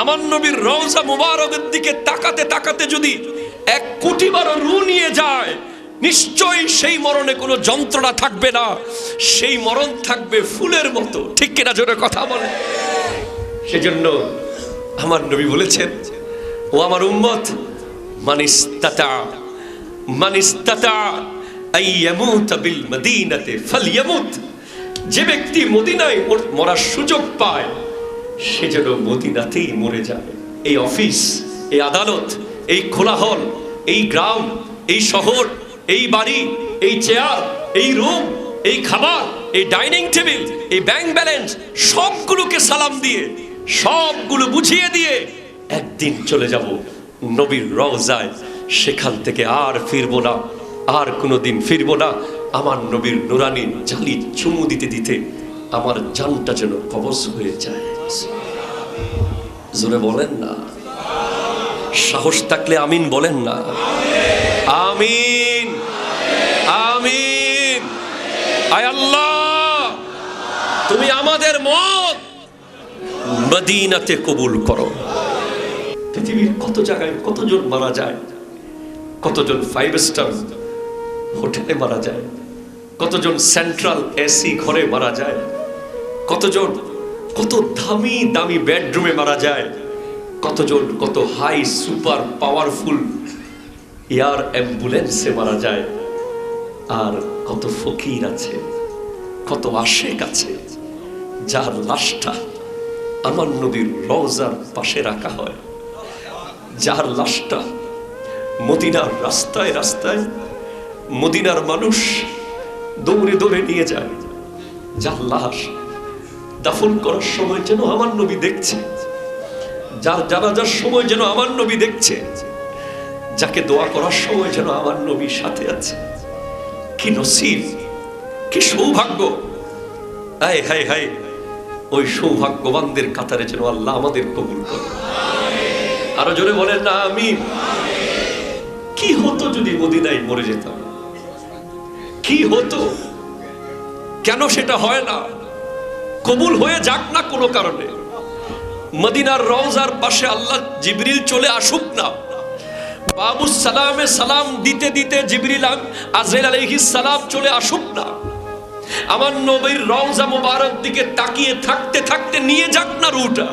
আমার নবীর রওজা মুবারকের দিকে তাকাতে তাকাতে যদি 1 কোটি বার রু নিয়ে যায়, নিশ্চয়ই সেই মরণে কোনো যন্ত্রণা থাকবে না, সেই মরণ থাকবে ফুলের মতো। ঠিক কিনা জোরে কথা বলে? সেজন্য আমার নবী বলেছেন, ও আমার উম্মত, মানিস্তাতা আইয়ামুত বিল মদিনাতে ফালইয়ামুত, যে ব্যক্তি মদিনায় মরার সুযোগ পায় সে যেন মদিনাতেই মরে যাবে। এই অফিস, এই আদালত, এই খোলাহল, এই গ্রাম, এই শহর, এই বাড়ি, এই চেয়ার, এই রুম, এই খাবার, এই ডাইনিং টেবিল, এই ব্যাংক ব্যালেন্স, সবগুলোকে সালাম দিয়ে, সবগুলো বুঝিয়ে দিয়ে একদিন চলে যাব নবীর রওজায়। সেখান থেকে আর ফিরবো না, আর কোনোদিন ফিরবো না। আমার নবীর নুরানি জালি চুমু দিতে দিতে আমার জানটা যেন কবজ হয়ে যায়। জোরে বলেন না, সাহস থাকলে আমিন বলেন না। আমিন, আমিন। আয় আল্লাহ, তুমি আমাদের মত মদিনাতে কবুল করো। পৃথিবীর কত জায়গায় কতজন মারা যায়, কতজন 5 স্টার হোটেলে মারা যায়, কতজন সেন্ট্রাল এসি ঘরে মারা যায়, কতজন কত দামি দামি বেডরুমে মারা যায়, কতজন কত হাই সুপার পাওয়ারফুল এয়ার অ্যাম্বুলেন্সে মারা যায়। আর কত ফকির আছে, কত আশেক আছে, যার লাশটা আমার নবীর রওজার পাশে রাখা হয়, যার লাশটা মদিনার রাস্তায় রাস্তায় মদিনার মানুষ দৌড়ে দৌড়ে নিয়ে যায়, যার লাশ দাফন করার সময় যেন আমার নবী দেখছে, যার জানাজার সময় যেন আমার নবী দেখছে, যাকে দোয়া করার সময় যেন আমার নবী সাথে আছে। কি নসিব, কি সৌভাগ্য! হায় হায় হায়, ওই সৌভাগ্যবানদের কাতারে যেন আল্লাহ আমাদের কবুল করে। আরো জোরে বলেন না আমিন। কি হতো যদি মদিনায় মরে যেতাম? কি হতো? কেন সেটা হয় না? কবুল হয়ে যাক না কোনো কারণে। মদিনার রওজার পাশে আল্লাহ জিবরিল চলে আসুক না, বাবু সালামে সালাম দিতে দিতে জিবরিল আজরাইল আলাইহিস সালাম চলে আসুক না, আমার নবীর রওজা মুবারক দিকে তাকিয়ে থাকতে থাকতে নিয়ে যাক না রুটা।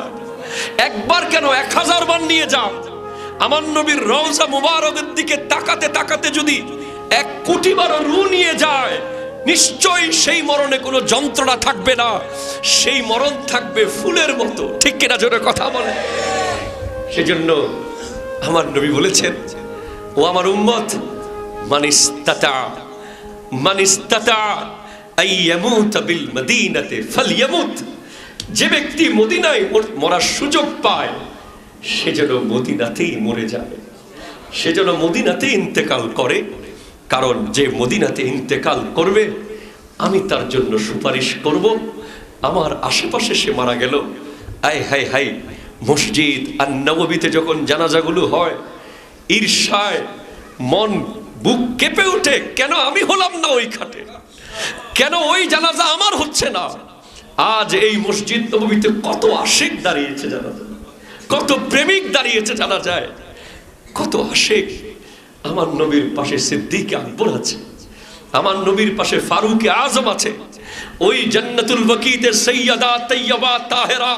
একবার কেন 1000 বার নিয়ে যাক। আমার নবীর রওজা মুবারকের দিকে তাকাতে তাকাতে যদি 1 কোটি বার রু নিয়ে যায়, নিশ্চয়ই সেই মরণে কোনো যন্ত্রণা থাকবে না, সেই মরণ থাকবে ফুলের মতো। ঠিক কিনা জোরে কথা বলে? সেজন্য আমার নবী বলেছেন, ও আমার উম্মত, মানিস্তাতা আইয়ামুত বিল মদিনাতে ফালইয়ামুত, যে ব্যক্তি মদিনায় মরার সুযোগ পায় সে যেন মদিনাতেই মরে যাবে, সে যেন মদিনাতে ইন্তেকাল করে। কারণ যে মদিনাতে ইন্তেকাল করবে আমি তার জন্য সুপারিশ করব। আমার আশেপাশে সে মারা গেল, আয় হায় হায়, মসজিদ আন-নববীতে যখন জানাজাগুলো হয়, ঈর্ষায় মন বুক কেঁপে ওঠে, কেন আমি হলাম না ওই খাটে, কেন ওই জানাজা আমার হচ্ছে না। আজ এই মসজিদ নববীতে কত আশিক দাঁড়িয়েছে জানা যায়, কত প্রেমিক দাঁড়িয়েছে জানা যায়, কত আশিক। আমার নবীর পাশে সিদ্দিক আকবর আছে, আমার নবীর পাশে ফারুক আজম আছে, ওই জান্নাতুল বাকিতে সাইয়্যিদা তাইয়্যিবা তাহেরা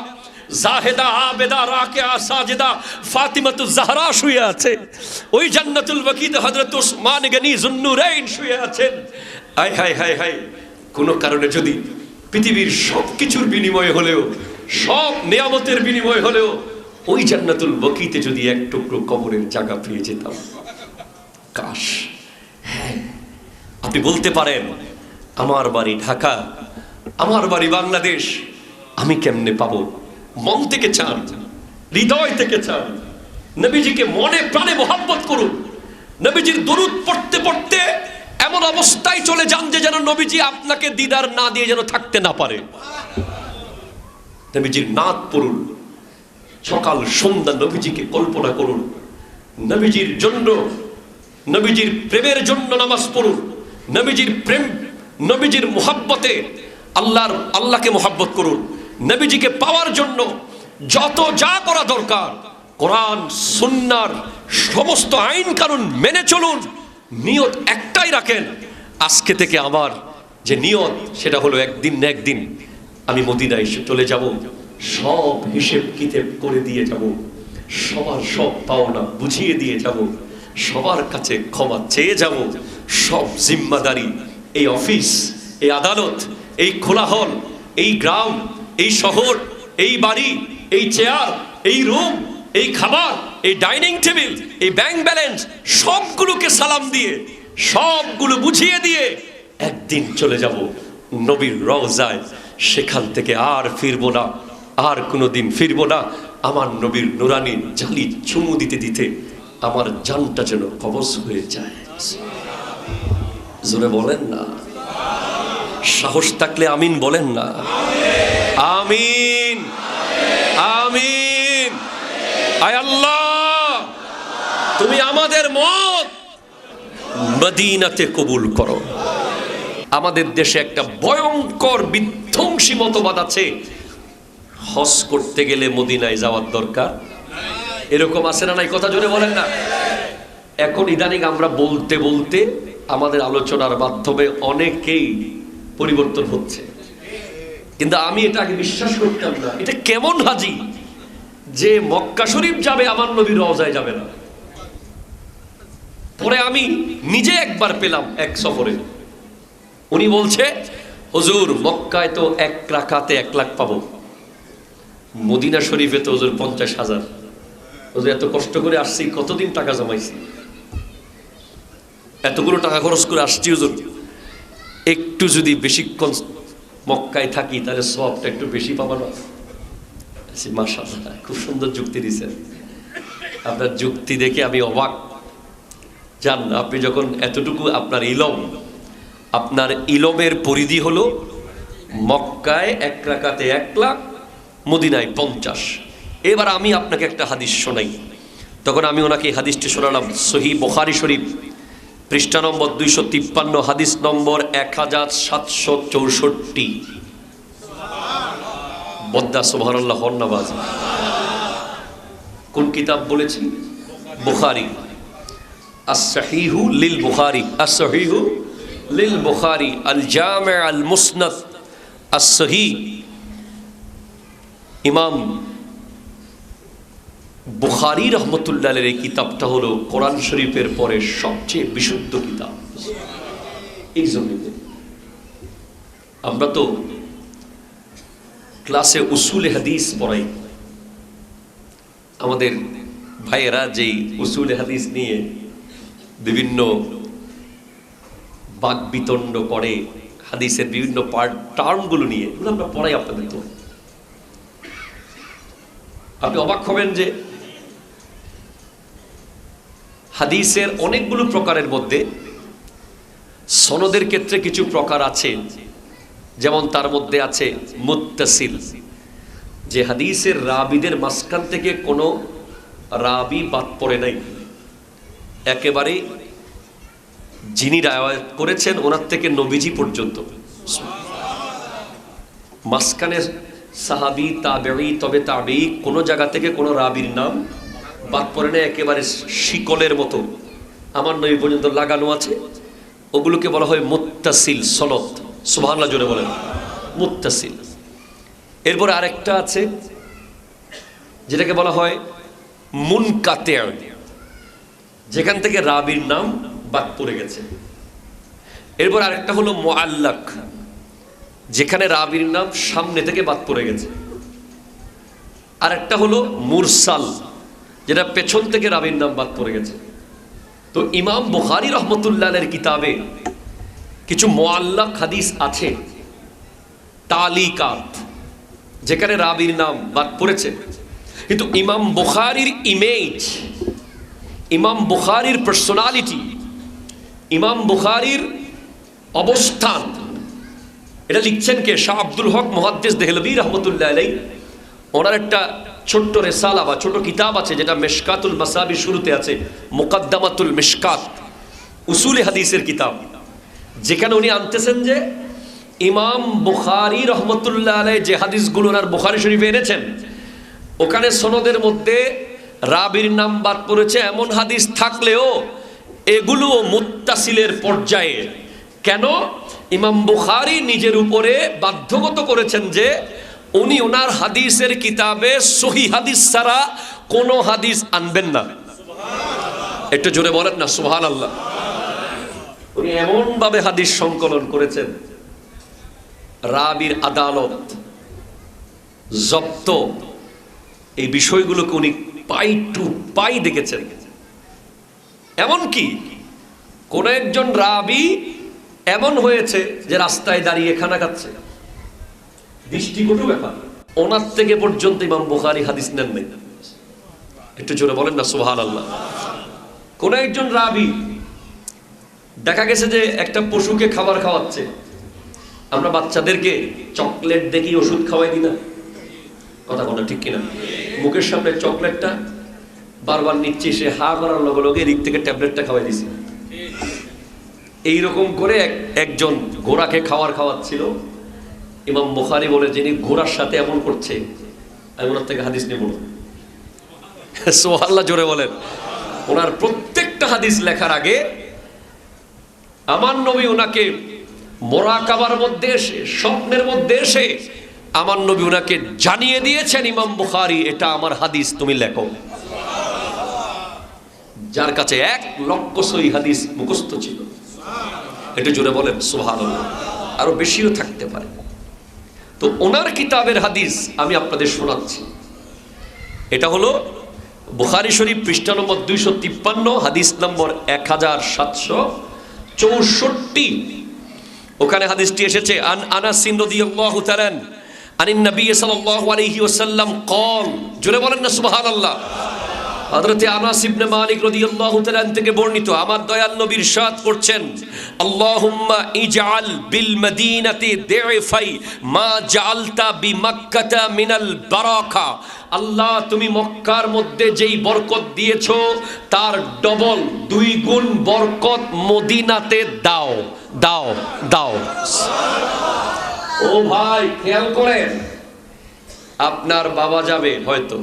জাহেদা আবেদা রাকিয়া সাজিদা ফাতিমাতুজ জাহরা শুয়ে আছে, ওই জান্নাতুল বাকিতে হযরত উসমান গনি যুন্নুরাইন শুয়ে আছেন। আয় হায় হায় হায়, কোনো কারণে যদি পৃথিবীর সবকিছুর বিনিময় হলেও, সব নিয়ামতের বিনিময় হলেও ওই জান্নাতুল বাকিতে যদি 1 টুকরো কবরের জায়গা পেয়ে যেতাম, কাশ। হ্যাঁ, আপনি বলতে পারেন আমার বাড়ি ঢাকা, আমার বাড়ি বাংলাদেশ, আমি কেমনে পাবো? মন থেকে চান, হৃদয় থেকে চান, নবীজিকে মনে প্রাণে মোহাব্বত করুন, নবীজির দরুদ পড়তে পড়তে এমন অবস্থায় চলে যান যে যেন নবীজি আপনাকে দিদার না দিয়ে যেন থাকতে না পারে। নবীজির নাত পড়ুন, সকাল সন্ধ্যা নবীজিকে কল্পনা করুন, নবীজির জন্য, নবীজির প্রেমের জন্য নামাজ পড়ুন, নবীজির প্রেম, নবীজির মোহাব্বতে আল্লাহকে মোহাব্বত করুন, নবীজিকে পাওয়ার জন্য যত যা করা দরকার কোরআন সুন্নাহর সমস্ত আইন কানুন মেনে চলুন। নিয়ত একটাই রাখেন, আজকে থেকে আমার যে নিয়ত সেটা হলো একদিন না একদিন আমি মদিনায় চলে যাব, সব হিসেব কিতাব করে দিয়ে যাব, সবার সব পাওনা বুঝিয়ে দিয়ে যাব, সবার কাছে ক্ষমা চেয়ে যাব। সব জিম্মাদারি, এই অফিস, এই আদালত, এই খোলা হল, এই গ্রাম, এই শহর, এই বাড়ি, এই চেয়ার, এই রুম, এই খাবার, এই ডাইনিং টেবিল, এই ব্যাংক ব্যালেন্স সবগুলোকে সালাম দিয়ে, সবগুলো বুঝিয়ে দিয়ে একদিন চলে যাব নবীর রওজায়। সেখান থেকে আর ফিরবো না, আর কোনোদিন ফিরবো না। আমার নবীর নুরানি জালি চুমু দিতে দিতে আমার জানটা যেন কবজ হয়ে যায়। জোরে বলেন না, সাহস থাকলে আমিন বলেন না। আমিন আমিন। আয় আল্লাহ, তুমি আমাদের মত মদিনাতে কবুল করো। আমাদের দেশে একটা ভয়ঙ্কর বিধ্বংসী মতবাদ আছে, হজ করতে গেলে মদিনায় যাওয়ার দরকার। এরকম আছে না নাই? কথা জোরে বলেন না। এখন ইদানিং আমরা বলতে বলতে আমাদের আলোচনার মাধ্যমে অনেকেই পরিবর্তন হচ্ছে, কিন্তু আমি এটা আগে বিশ্বাস করতাম না। এটা কেমন হাজি যে মক্কা শরীফ যাবে আমার নবীর রওজায় যাবে না? পরে আমি নিজে একবার পেলাম এক সফরে, উনি বলছে হুজুর মক্কায় তো এক রাকাতে 1 লাখ পাবো, মদিনা শরীফে তো হুজুর 50,000। হুজুর এত কষ্ট করে আসছি, কতদিন টাকা জমাইছি, এতগুলো টাকা খরচ করে আসছি হুজুর, একটু যদি বেশিক্ষণ মক্কায় থাকি তাহলে সবটা একটু বেশি পাবো না? মাশাআল্লাহ, খুব সুন্দর যুক্তি দিয়েছেন। আপনার যুক্তি দেখে আমি অবাক। জান, আপনি যখন এতটুকু আপনার ইলমের পরিধি হলো মক্কায় 1 রাকাতে 1 লাখ, মদিনায় 50। এবার আমি আপনাকে একটা হাদিস শোনাই। তখন আমি ওনাকে হাদিসটি শোনালাম, সহিহ বুখারী শরীফ, পৃষ্ঠা নম্বর 253, হাদিস নম্বর 1764। বদ্দা সুবহানাল্লাহ হন্নাবাজ। কোন কিতাব বলেছি? Bukhari. as-sahihu lil bukhari, as-sahihu lil bukhari, al-jami' al-musnad as-sahih। ইমাম বুখারী রহমতুল্লাহ আলাইহির এই কিতাবটা হলো কোরআন শরীফের পরে সবচেয়ে বিশুদ্ধ কিতাব। এই জন্য আমরা তো ক্লাসে উসুলে হাদিস পড়াই, আমাদের ভাইয়েরা যেই উসুলে হাদিস নিয়ে বিভিন্ন বাক বিতণ্ড করে, হাদিসের বিভিন্ন টার্মগুলো নিয়ে আমরা পড়াই আপনাদের। তো আপনি অবাক হবেন যে হাদিসের অনেকগুলো প্রকারের মধ্যে সনদের ক্ষেত্রে কিছু প্রকার আছে, যেমন তার মধ্যে আছে মুত্তাসিল, যে হাদিসের রাবিদের মাঝখান থেকে কোনো রাবি বাদ পড়ে নাই, একেবারে যিনি রাওয়ায়াত করেছেন ওনার থেকে নবীজি পর্যন্ত, মাঝখানে সাহাবী তাবেঈ তবে তাবেঈ কোনো জায়গা থেকে কোনো রাবির নাম বাদ পড়ে নাই, একেবারে শিকলের মতো আমার নবী পর্যন্ত লাগানো আছে। ওগুলোকে বলা হয় মুত্তাসিল সনদ। সুবহানাল্লাহ জোরে বলেন, মুত্তাসিল। এরপরে আরেকটা আছে যেটাকে বলা হয় মুনকাতি, যেখান থেকে রাবির নাম বাদ পড়ে গেছে। এরপর আরেকটা হলো মুআল্লাক, যেখানে রাবির নাম সামনে থেকে বাদ পড়ে গেছে। আরেকটা হলো মুরসাল, যেটা পেছন থেকে রাবির নাম বাদ পড়ে গেছে। তো ইমাম বুখারী রহমতুল্লাহ আলাইহির কিতাবে কিছু মুআল্লাক হাদিস আছে, তালিকাত, যেখানে রাবির নাম বাদ পড়েছে। কিন্তু ইমাম বুখারীর ইমেজ, ইমাম বুখারীর পার্সোনালিটি, ইমাম বুখারীর অবস্থান, এটা লিখছেন কে? শাহ আব্দুল হক মুহাদ্দিস দেহলভী রহমতুল্লাহ আলাইহি। ওনার একটা ছোট্ট রেসালা বা ছোট কিতাব আছে যেটা মিশকাতুল মাসাবির শুরুতে আছে, মুকদ্দমাতুল মিশকাত, উসুলে হাদিসের কিতাব, যেখানে উনি আনতেছেন যে ইমাম বুখারী রহমতুল্লাহ আলাইহি যে হাদিসগুলো ওনার বুখারী শরীফে এনেছেন, ওখানে সনদের মধ্যে রাবির নাম বাদ পড়েছে এমন হাদিস থাকলেও এগুলো মুত্তাসিলের পর্যায়ে। কেন? ইমাম বুখারী নিজের উপরে বাধ্যগত করেছেন যে উনি ওনার হাদিসের কিতাবে সহিহ হাদিস ছাড়া কোনো হাদিস আনবেন না। একটু জোরে বলেন না সুবহানাল্লাহ। উনি এমন ভাবে হাদিস সংকলন করেছেন, রাবির আদালত, জব্ত, এই বিষয়গুলোকে উনি পাই টু পাই দেখেছেন। এমনকি কোন একজন রাবি এমন হয়েছে যে রাস্তায় দাঁড়িয়ে খানা খাচ্ছে, দৃষ্টিকটু ব্যাপার, ওনার থেকে পর্যন্ত ইমাম বুখারী হাদিস নেন নাই। একটু জোরে বলেন না সুবহানাল্লাহ। কোন একজন রাবি দেখা গেছে যে একটা পশুকে খাবার খাওয়াচ্ছে। আমরা বাচ্চাদেরকে চকলেট দেখি ওষুধ খাওয়াই দিই না? কথা বলা ঠিক কিনা? মুখের সামনে চকলেটটা বারবার নিচ্ছে, সে হা করার লগে লগে এদিক থেকে ট্যাবলেটটা খাওয়াই দিছি। এইরকম করে একজন ঘোড়াকে খাবার খাওয়াচ্ছিল। ইমাম বুখারী বলে, যিনি ঘোড়ার সাথে এমন করছে আমি ওনার থেকে হাদিস নেব না। সুবহানাল্লাহ, জোরে বলেন। ওনার প্রত্যেকটা হাদিস লেখার আগে আমার নবী ওনাকে মোরাকাবার মধ্যে এসে, স্বপ্নের মধ্যে এসে আমার নবী ওনাকে জানিয়ে দিয়েছেন, ইমাম বুখারী এটা আমার হাদিস, তুমি লেখো। যার কাছে 1 লক্ষ সহিহ হাদিস মুখস্থ ছিল। এটা জোরে বলেন সুবহানাল্লাহ। আরো বেশিও থাকতে পারে। তো ওনার কিতাবের হাদিস আমি আপনাদের শোনাচ্ছি। এটা হলো বুখারী শরীফ পৃষ্ঠা নম্বর 253, হাদিস নম্বর 1764। ওখানে হাদিসটি এসেছে, আন আনাস রাদিয়াল্লাহু তাআলা আনিন নবী সাল্লাল্লাহু আলাইহি ওয়াসাল্লাম قال, জোরে বলেন না সুবহানাল্লাহ। হযরত আনাস ইবনে মালিক রাদিয়াল্লাহু তাআলা থেকে বর্ণিত, আমার দয়াল নবী ইরশাদ করছেন, আল্লাহুম্মা ইজআল বিল মদিনাতি দিফাই মা জাআলতা বিমাক্কাতা মিনাল বারাকা। আল্লাহ, তুমি মক্কার মধ্যে যেই বরকত দিয়েছো তার ডবল, 2 গুণ বরকত মদিনাতে দাও দাও দাও। ও ভাই, খেয়াল করেন, আপনার বাবা যাবে, হয়তো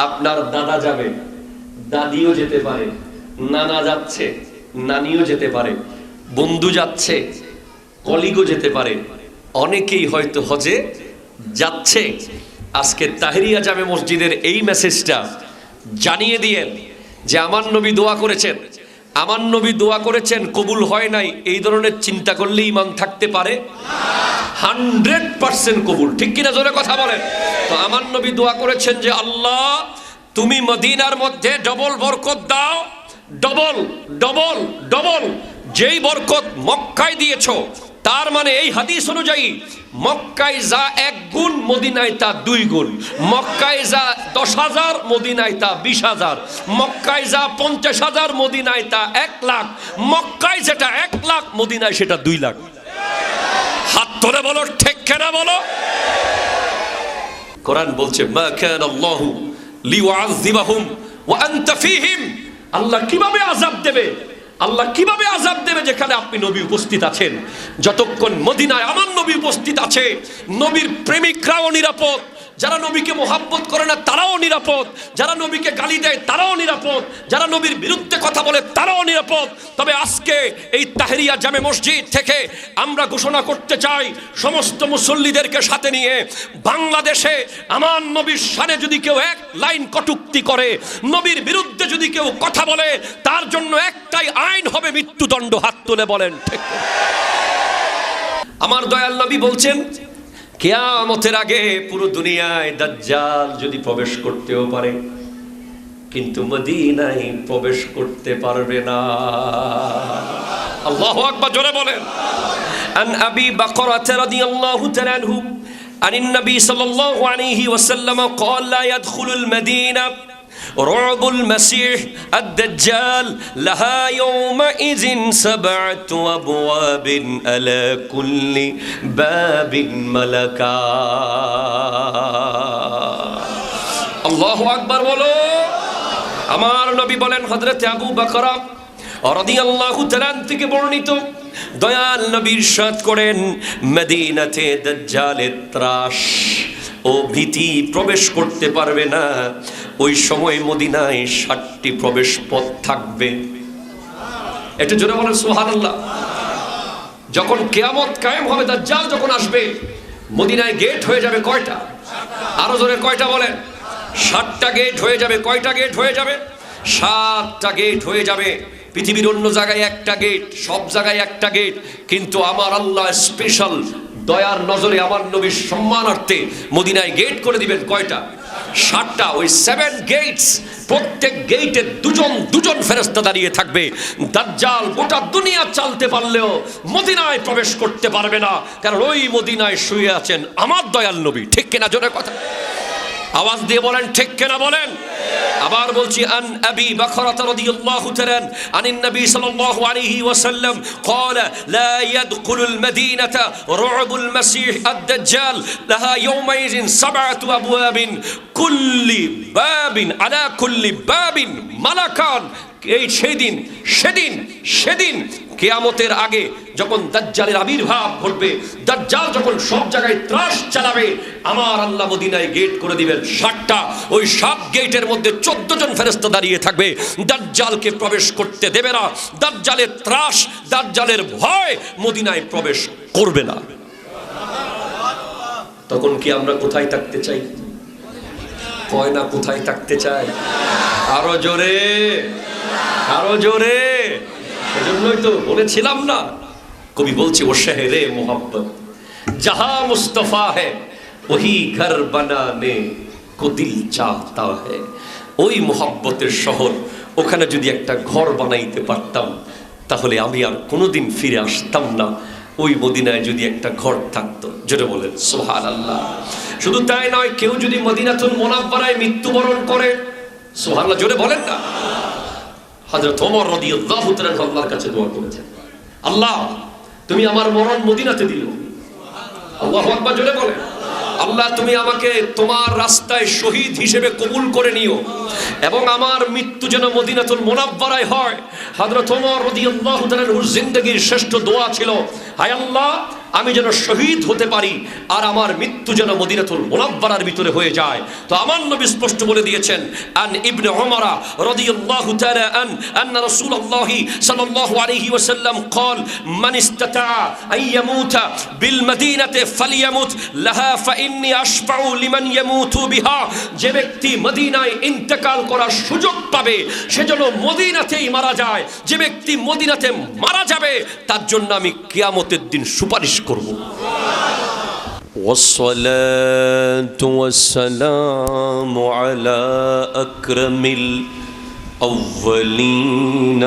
আপনার দাদা যাবে, দাদিও যেতে পারে, নানা যাচ্ছে, নানিও যেতে পারে, বন্ধু যাচ্ছে, কলিগও যেতে পারে, অনেকেই হয়তো হজে যাচ্ছে। আজকে তাহরিয়া জামে মসজিদের এই মেসেজটা জানিয়ে দিয়েন যে আমার নবী দোয়া করেছেন, আমার নবী দোয়া করেছেন, কবুল হয় নাই, এই ধরনের চিন্তা করলে ঈমান থাকতে পারে? 100% কবুল, ঠিক কিনা? জোরে কথা বলেন। তো আমার নবী দোয়া করেছেন যে আল্লাহ, তুমি মদিনার মধ্যে ডবল বরকত দাও, ডবল ডবল ডবল। যেই বরকত মক্কায় দিয়েছো, তার মানে এই হাদিস অনুযায়ী মক্কায় যা 1 গুণ, মদিনায় তা 2 গুণ। মক্কায় যা 10,000, মদিনায় তা 20,000। মক্কায় যা 50,000, মদিনায় তা 1 লাখ। মক্কায় যেটা 1 লাখ, মদিনায় সেটা 2 লাখ। হাত ধরে বলো ঠিক কিনা বলো। কোরআন বলছে, মা কানা আল্লাহু লিউআযিবাহুম ওয়া আনতা ফীহিম। আল্লাহ কিভাবে আযাব দেবে? আল্লাহ কিভাবে আযাব দেবে যেখানে আপনি নবী উপস্থিত আছেন? যতক্ষণ মদিনায় আমার নবী উপস্থিত আছে, নবীর প্রেমিকরাও নিরাপদ, যারা নবীকে মোহাব্বত করে না তারাও নিরাপদ, যারা নবীকে গালি দেয় তারাও নিরাপদ, যারা নবীর বিরুদ্ধে কথা বলে তারাও নিরাপদ। তবে আজকে এই তাহরিয়া জামে মসজিদ থেকে আমরা ঘোষণা করতে চাই, সমস্ত মুসল্লিদেরকে সাথে নিয়ে, বাংলাদেশে আমার নবীর শানে যদি কেউ 1 লাইন কটূক্তি করে, নবীর বিরুদ্ধে যদি কেউ কথা বলে, তার জন্য একটাই আইন হবে, মৃত্যুদণ্ড। হাত তুলে বলেন ঠিক। আমার দয়াল নবী বলছেন, কিয়ামতের আগে পুরো দুনিয়ায় দাজ্জাল যদি প্রবেশ করতেও পারে, কিন্তু মদিনায় প্রবেশ করতে পারবে না। আল্লাহু আকবার, জোরে বলেন। আন আবি বকরা রাদিয়াল্লাহু তাআলা আনহু আনিন নবী সাল্লাল্লাহু আলাইহি ওয়াসাল্লাম قال لا يدخل المدينة رعب المسيح الدجال لها يومئذ 7 أبواب على كل باب ملكا। আল্লাহু আকবার বলো। আমার নবী বলেন, হযরত আবু বকর রাদিয়াল্লাহু তাআলা থেকে বর্ণিত, দয়াল নবী ইরশাদ করেন, মদিনাতে দাজ্জালের ত্রাস ও ভীতি প্রবেশ করতে পারবে না। ওই সময় মদিনায় 7টি প্রবেশ পথ থাকবে। একটু জোরে বলেন সুবহানাল্লাহ। যখন কিয়ামত কায়েম হবে, দাজ্জাল যখন আসবে, মদিনায় গেট হয়ে যাবে কয়টা? আরো জোরে কয়টা বলেন? 7টা গেট হয়ে যাবে। কয়টা গেট হয়ে যাবে? 7টা গেট হয়ে যাবে। পৃথিবীর অন্য জায়গায় একটা গেট, সব জায়গায় একটা গেট, কিন্তু আমার আল্লাহ স্পেশাল দয়ার নজরে আমার নবীর সম্মানার্থে মদিনায় গেট করে দিবেন কয়টা? 7টা। ওই 7 গেটস, প্রত্যেক গেটে দুজন ফেরেশতা দাঁড়িয়ে থাকবে। দাজ্জাল গোটা দুনিয়া চালতে পারলেও মদিনায় প্রবেশ করতে পারবে না, কারণ ওই মদিনায় শুয়ে আছেন আমার দয়াল নবী। ঠিক কিনা? জোরে কথা আওয়াজ দিয়ে বলেন, ঠিক কিনা বলেন। আবার বলছি, আন আবি বকরত রাদিয়াল্লাহু তাআলা আনিন নবী সাল্লাল্লাহু আলাইহি ওয়াসাল্লাম قال لا يدخل المدينة رعب المسيح الدجال لها يومئذ 7 أبواب كل باب على كل باب ملكان। এই সেদিন কিয়ামতের আগে যখন দাজ্জালের আবির্ভাব ঘটবে, দাজ্জাল যখন সব জায়গায় ত্রাস চালাবে, আমার আল্লাহ মদিনায় গেট করে দিবেন 7টা। ওই 7 গেটের মধ্যে 14 জন ফেরেশতা দাঁড়িয়ে থাকবে, দাজ্জালকে প্রবেশ করতে দেবে না। দাজ্জালের ত্রাস, দাজ্জালের ভয় মদিনায় প্রবেশ করবে না। তখন কি আমরা কোথায় থাকতে চাই? কয় না কোথায় থাকতে চাই? আরো জোরে, আরো জোরে। এজন্যই তো বলেছিলাম না, কবি বলছে, ও শহরে মোহাব্বত জাহা মুস্তফা है वही घर बनाने को दिल चाहता है। ওই মোহাব্বতের শহর, ওখানে যদি একটা ঘর বানাইতে পারতাম তাহলে আমি আর কোনোদিন ফিরে আসতাম না। ওই মদিনায় যদি একটা ঘর থাকতো। জোরে বলেন সুবহানাল্লাহ। শুধু তাই নয়, কেউ যদি মদিনাতুল মুনাওয়ারায় মৃত্যুবরণ করে, সুবহানাল্লাহ জোরে বলেন না। হযরত ওমর রাদিয়াল্লাহু তাআলা আল্লাহর কাছে দোয়া করেছেন, আল্লাহ তুমি আমার মরণ মদিনাতে দিও। আল্লাহু আকবার জোরে বলেন। আল্লাহ তুমি আমাকে তোমার রাস্তায় শহীদ হিসেবে কবুল করে নিও এবং আমার মৃত্যু যেন মদিনাতুল মুনাওয়ারায় হয়। হযরত ওমর রাদিয়াল্লাহু তাআলার জিন্দেগীর শ্রেষ্ঠ দোয়া ছিল, হায় আল্লাহ আমি যেন শহীদ হতে পারি আর আমার মৃত্যু যেন মদিনাতুল মুনাওয়ারার ভিতরে হয়ে যায়। তো আমার নবী স্পষ্ট বলে দিয়েছেন, আন ইবনে উমর রাদিয়াল্লাহু তাআলা আন্না রাসূলুল্লাহ সাল্লাল্লাহু আলাইহি ওয়াসাল্লাম قال من استطاع ان يموت بالمدينه فليمت لها فاني اشفع لمن يموت بها। যে ব্যক্তি মদিনায় ইন্তেকাল করার সুযোগ পাবে সে যেন মদিনাতেই মারা যায়। যে ব্যক্তি মদিনাতে মারা যাবে তার জন্য আমি কিয়ামতের দিন সুপারিশ করব। والصلاة والسلام على أكرم الأولين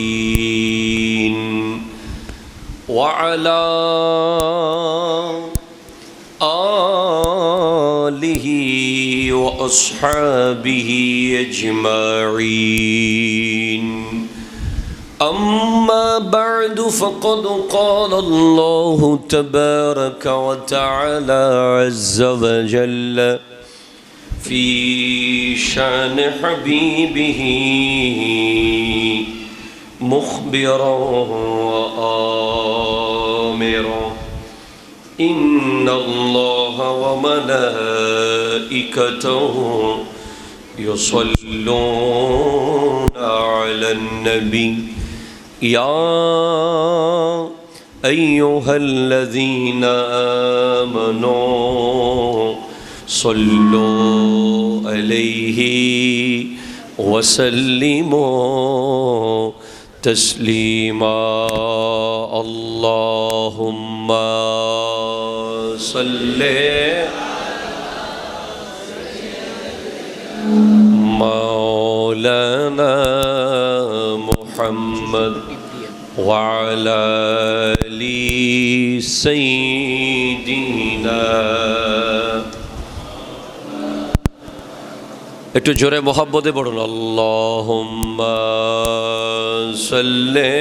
والآخرين وعلى آله وأصحابه أجمعين. أما بعد فقد قال الله تبارك وتعالى عز وجل في شأن حبيبه مخبرا وآمرا إن الله وملائكته يصلون على النبي يا أيها الذين آمنوا صلوا عليه وسلموا تسليما. اللهم صل مولانا محمد وعلى آل سيدنا. একটু জোরে মোহাব্বতে পড়ুন, আল্লাহুম্মা সাল্লি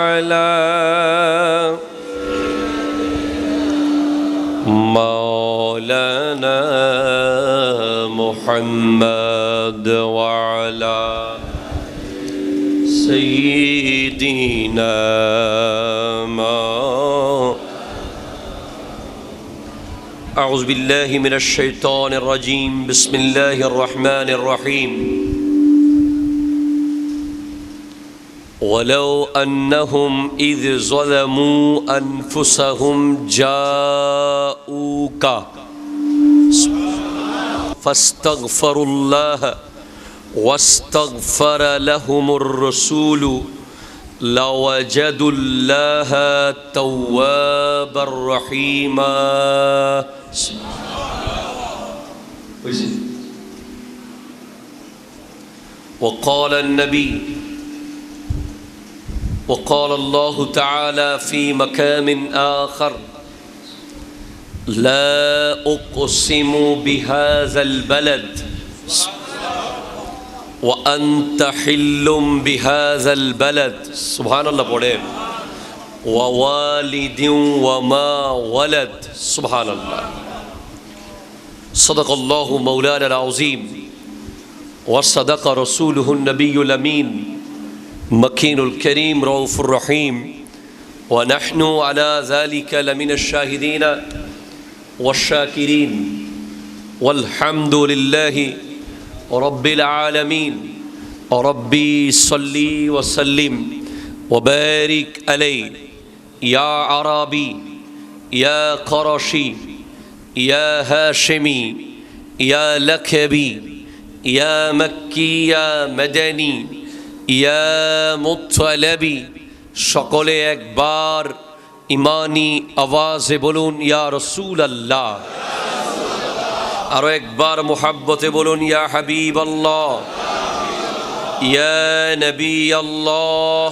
আলা মাওলানা মুহাম্মদ ওয়া আলা সাইয়্যিদিনা أعوذ بالله من الشيطان الرجيم بسم الله الرحمن الرحيم ولو أنهم إذ ظلموا أنفسهم جاءوك فاستغفروا الله واستغفر لهم الرسول لوجدوا الله توابا رحيما وقال النبي وقال الله تعالى في مكان آخر لا أقسم بهذا البلد وأنت حل بهذا البلد سبحان الله পড়েন ووالد وما ولد سبحان الله صدق الله مولانا العظيم وصدق رسوله النبي الأمين مكين الكريم رؤوف الرحيم ونحن على ذلك لمن الشاهدين والشاكرين والحمد لله رب العالمين ربي صلي وسلم وبارك عليه يا عربي يا قرشي يا هاشمي يا لكبي يا مكي يا مدني يا مطلبي সকলে একবার ইমানি আওয়াজে বলুন ইয়া রাসূলুল্লাহ আরো একবার মুহাব্বতে বলুন ইয়া হাবিবাল্লাহ ইয়া নবী আল্লাহ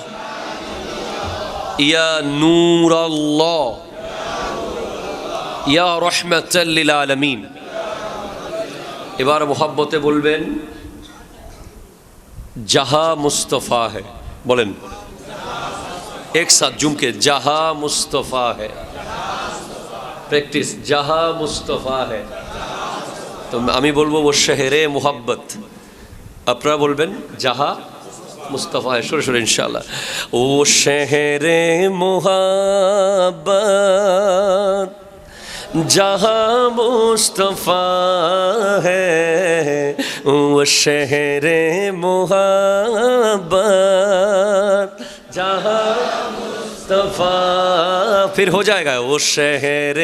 ইয়া নূর আল্লাহ ইয়া রাহমাতাল লিল আলামিন এবার মুহাব্বতে বলবেন जहां मुस्तफ़ा है बोलें एक साथ जुम के जहां मुस्तफ़ा है प्रैक्टिस जहां मुस्तफ़ा है तो আমি বলবো वो शहरे मोहब्बत আপনারা বলবেন जहां मुस्तफ़ा है शुरू शुरू इंशाल्लाह वो शहरे मोहब्बत जहाँ मुस्तफ़ा है वो शहर मोहब्बत जहाँ मुस्तफ़ा फिर हो जाएगा वो शहर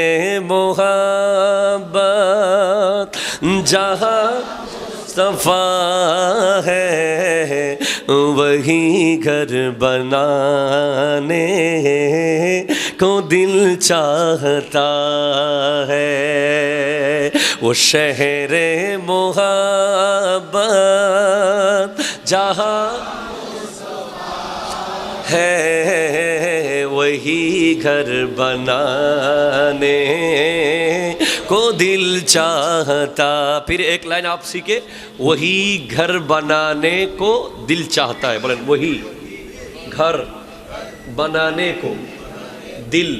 मोहब्बत जहाँ मुस्तफ़ा है वही घर बनाने को दिल चाहता है वो शहर मोहब्बत जहाँ है वही घर बनाने को दिल चाहता फिर एक लाइन आप सीखे वही घर बनाने को दिल चाहता है बोलें वही घर बनाने को दिल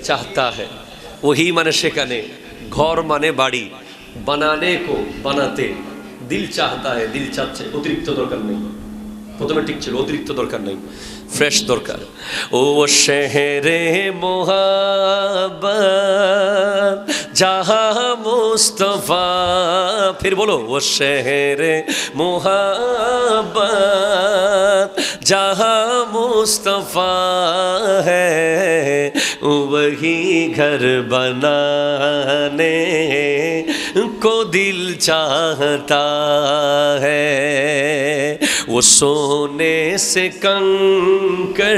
चाहता है वही माने সেখানে ঘর মানে বাড়ি বানানে কো বানাতে দিল চাহতা है দিল চাচ্ছে অতিরিক্ত দরকার নেই প্রথমে ঠিক ছিল অতিরিক্ত দরকার নেই फ्रेश दरकार ओ शहरे मोहब्बत जहाँ मुस्तफ़ा फिर बोलो वो शहरे मोहब्बत जहाँ मुस्तफ़ा है वही घर बनाने को दिल चाहता है वो सोने से कंकर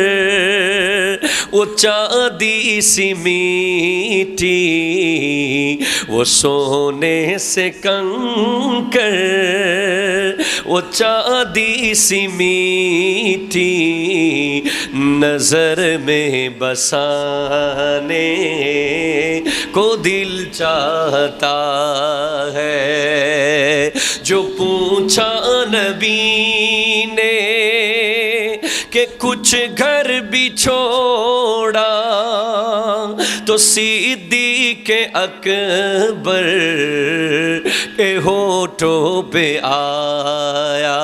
वो चांदी सी मीठी वो सोने से कंकर वो चांदी सी मीठी नजर में बसाने को दिल चाहता है जो पूछा नबी ने कि कुछ घर भी छोड़ा तो सिद्दीक़ अकबर के होठों पे आया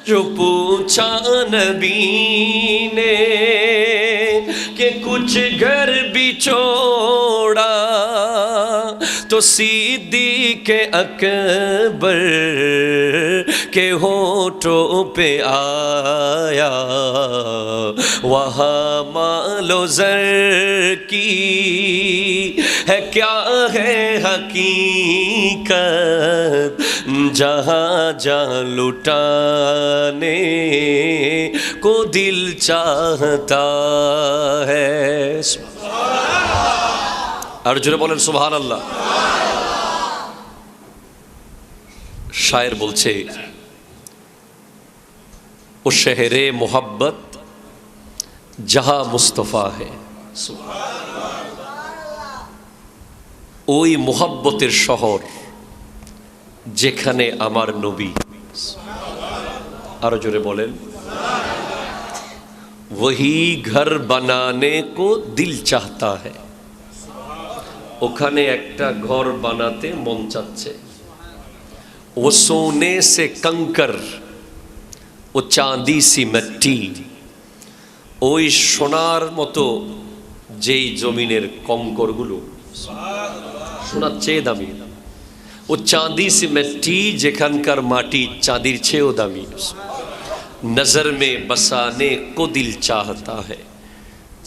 जो पूछा नबी ने कि कुछ घर भी छोड़ा तो सिद्दीक़ अकबर के होठों पे आया, वहाँ मालो ज़र की है क्या है हकीकत, जहाँ जहाँ लुटाने को दिल चाहता है। আর জোরে বলেন সুবহানাল্লাহ। শায়ের বলছে, ও শহরে মোহাব্বত जहाँ मुस्तफ़ा है, ওই মোহাব্বতের শহর যেখানে আমার নবী। আরো জোরে বলেন, वही घर बनाने को दिल चाहता है, ওখানে একটা ঘর বানাতে মন চাচ্ছে। वो सोने से कंकर वो चांदी सी मिट्टी, ওই সোনার মতো যেই জমিনের কঙ্করগুলো সোনার চেয়ে দামি, ও চাঁদি সি মিট্টি যেখানকার মাটি চাঁদির চেয়েও দামি। নজর মে বসানে কো দিল চাহতা है,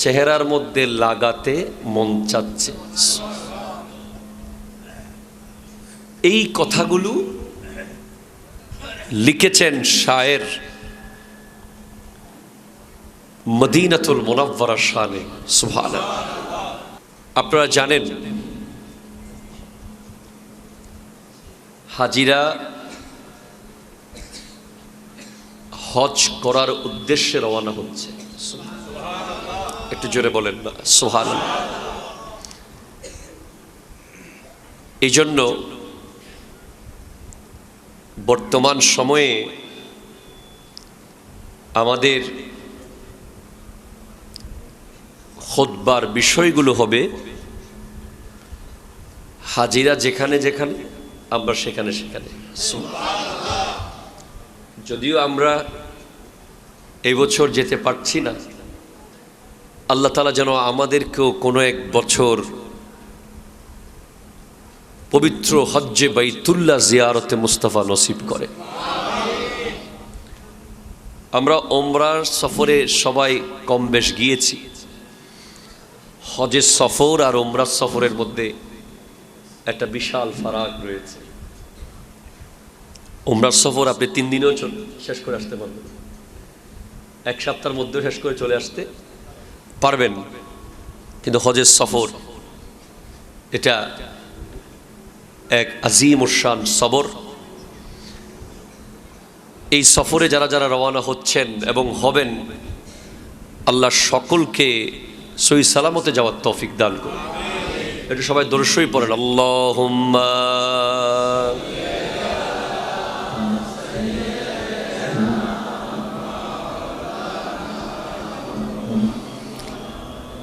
চেহারার মধ্যে লাগাতে মন চাচ্ছে। এই কথাগুলো লিখেছেন শায়ের মদিনাতুল মুনাওয়ারা শানে। সুবহানাল্লাহ। আপনারা জানেন হাজিরা হজ করার উদ্দেশ্যে রওনা হচ্ছে। একটু জোরে বলেন না সুবহানাল্লাহ। এই জন্য বর্তমান সময়ে আমাদের খুতবার বিষয়গুলো হবে হাজিরা যেখানে যেখানে আমরা সেখানে সেখানে। যদিও আমরা এই বছর যেতে পারছি না, আল্লাহ তাআলা যেন আমাদেরকেও কোনো এক বছর পবিত্র হজ্জে বাইতুল্লাহ জিয়ারতে মুস্তাফা নসিব করে। আমরা ওমরার সফরে সবাই কম বেশ গিয়েছি। হজের সফর আর ওমরার সফরের মধ্যে একটা বিশাল ফারাক রয়েছে। ওমরার সফর আপনি 3 দিনেও শেষ করে আসতে পারবেন, 1 সপ্তাহের মধ্যেও শেষ করে চলে আসতে পারবেন, কিন্তু হজের সফর এটা এক আজিম শান সবর। এই সফরে যারা যারা রওনা হচ্ছেন এবং হবেন, আল্লাহ সকলকে সহি সালামতে যাওয়ার তৌফিক দান করুন। একটু সবাই দরুদ শরীফ পড়েন, আল্লাহুম্মা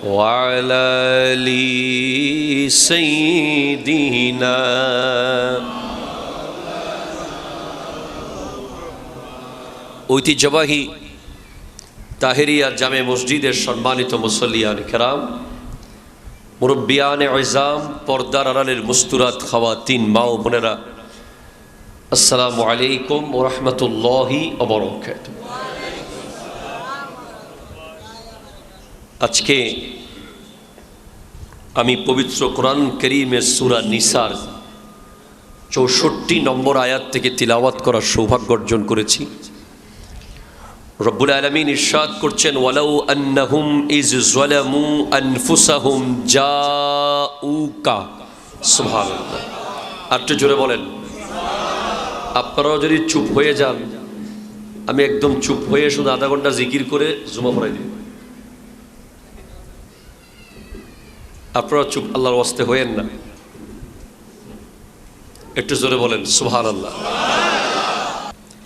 ওয়া আলা আলি সাইয়্যিদিনা। ঐতিহ্যবাহী তাহেরিয়া জামে মসজিদের সম্মানিত মুসল্লিয়ান কেরাম, মুরব্বিয়ানে ইজাম, পর্দার আড়ালের মুস্তুরাত খাওয়াতিন, মা ও বোনেরা, আসসালামু আলাইকুম ওয়া রাহমাতুল্লাহি ওয়া বারাকাতুহু। আজকে আমি পবিত্র কোরআন কারীমের সূরা নিসার 64 নম্বর আয়াত থেকে তিলাওয়াত করার সৌভাগ্য অর্জন করেছি। রব্বুল আলামিন ইরশাদ করছেন, ওয়ালাউ আন্নাহুম ইজ যালামু আনফুসাহুম জাউকা। সুবহানাল্লাহ। আরেকটু জোরে বলেন। আপনারাও যদি চুপ হয়ে যান, আমি একদম চুপ হয়ে শুধু আধা ঘন্টা জিকির করে জুমা পড়াই দিই। আপনারা চুপ, আল্লাহর ওয়াস্তে হয়েন না। একটু জোরে বলেন সুবহানাল্লাহ।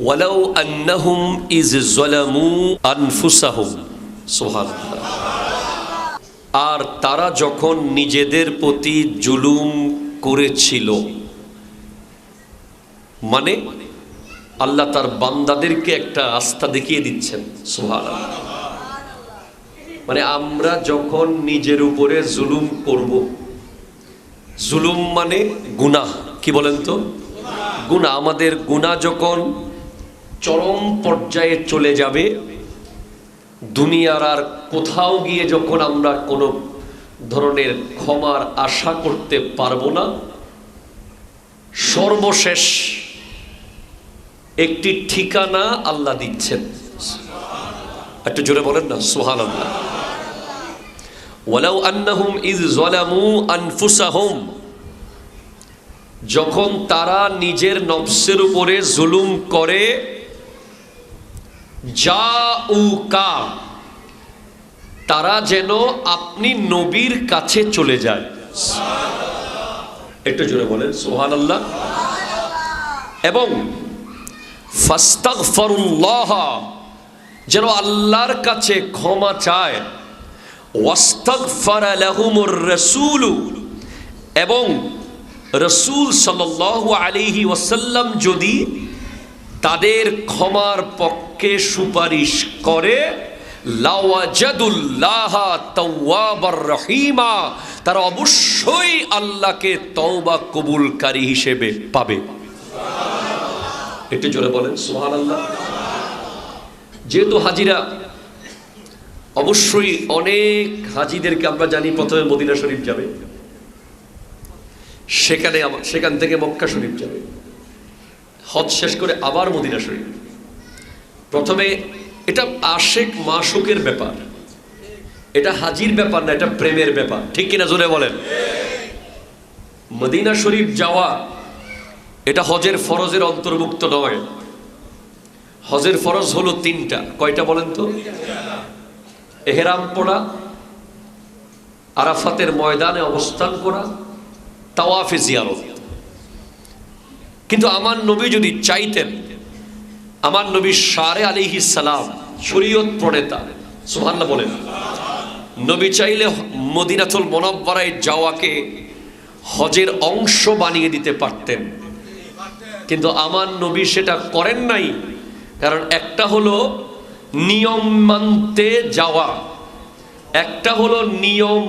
ওয়ালাউ আন্নাহুম ইজ যালামু আনফুসাহুম। সুবহানাল্লাহ। আর তারা যখন নিজেদের প্রতি জুলুম করেছিল, মানে আল্লাহ তার বান্দাদেরকে একটা রাস্তা দেখিয়ে দিচ্ছেন। সুবহানাল্লাহ। মানে আমরা যখন নিজের উপরে জুলুম করব, জুলুম মানে গুনাহ। কি বলেন তো? গুনাহ। আমাদের গুনাহ যখন চরম পর্যায়ে চলে যাবে, দুনিয়ার আর কোথাও গিয়ে যখন আমরা কোনো ধরনের ক্ষমার আশা করতে পারবো না, সর্বশেষ একটি ঠিকানা আল্লাহ দিচ্ছেন। একটু জোরে বলেন না সুবহানাল্লাহ। ওয়ালাউ আন্নাহুম ইয যালামু আনফুসাহুম, যখন তারা নিজের নফসের উপরে জুলুম করে, জাউকা, তারা যেন আপনি নবীর কাছে চলে যায়। একটু জোরে বলেন সুবহানাল্লাহ। এবং ফাস্তাগফিরুল্লাহ, যেন আল্লাহর কাছে ক্ষমা চায়। ওয়াস্তাগফারা লাহুমুর রাসূল, এবং রাসূল সাল্লাল্লাহু আলাইহি ওয়াসাল্লাম যদি তাদের ক্ষমার পক্ষে সুপারিশ করে, লাওয়াজাদুল্লাহ তাওয়াবার রহিমা, তারা অবশ্যই আল্লাহকে তওবা কবুলকারী হিসেবে পাবে। একটু জোরে বলেন সুবহানাল্লাহ। যেহেতু হাজিরা, অবশ্যই অনেক হাজিদেরকে আমরা জানি প্রথমে মদিনা শরীফ যাবে, সেখান থেকে মক্কা শরীফ যাবে, হজ শেষ করে আবার মদিনা শরীফ। প্রথমে এটা আশেক মাশুকের ব্যাপার, এটা হাজির ব্যাপার না, এটা প্রেমের ব্যাপার। ঠিক কিনা জোরে বলেন? মদিনা শরীফ যাওয়া এটা হজের ফরজের অন্তর্ভুক্ত নয়। হজের ফরজ হলো তিনটা। কয়টা বলেন তো? এহরাম পড়া, আরাফাতের ময়দানে অবস্থান করা, তাওয়াফে জিয়ারত। কিন্তু আমার নবী যদি চাইতেন, আমার নবী সারে আলাইহিস সালাম শরীয়ত প্রণেতা, সুবহানাল্লাহ বলেন, নবী চাইলে মদিনাতুল মুনাওয়ারায় যাওয়াকে হজের অংশ বানিয়ে দিতে পারতেন, কিন্তু আমার নবী সেটা করেন নাই। কারণ একটা হলো নিয়ম মানতে যাওয়া, একটা হলো নিয়ম,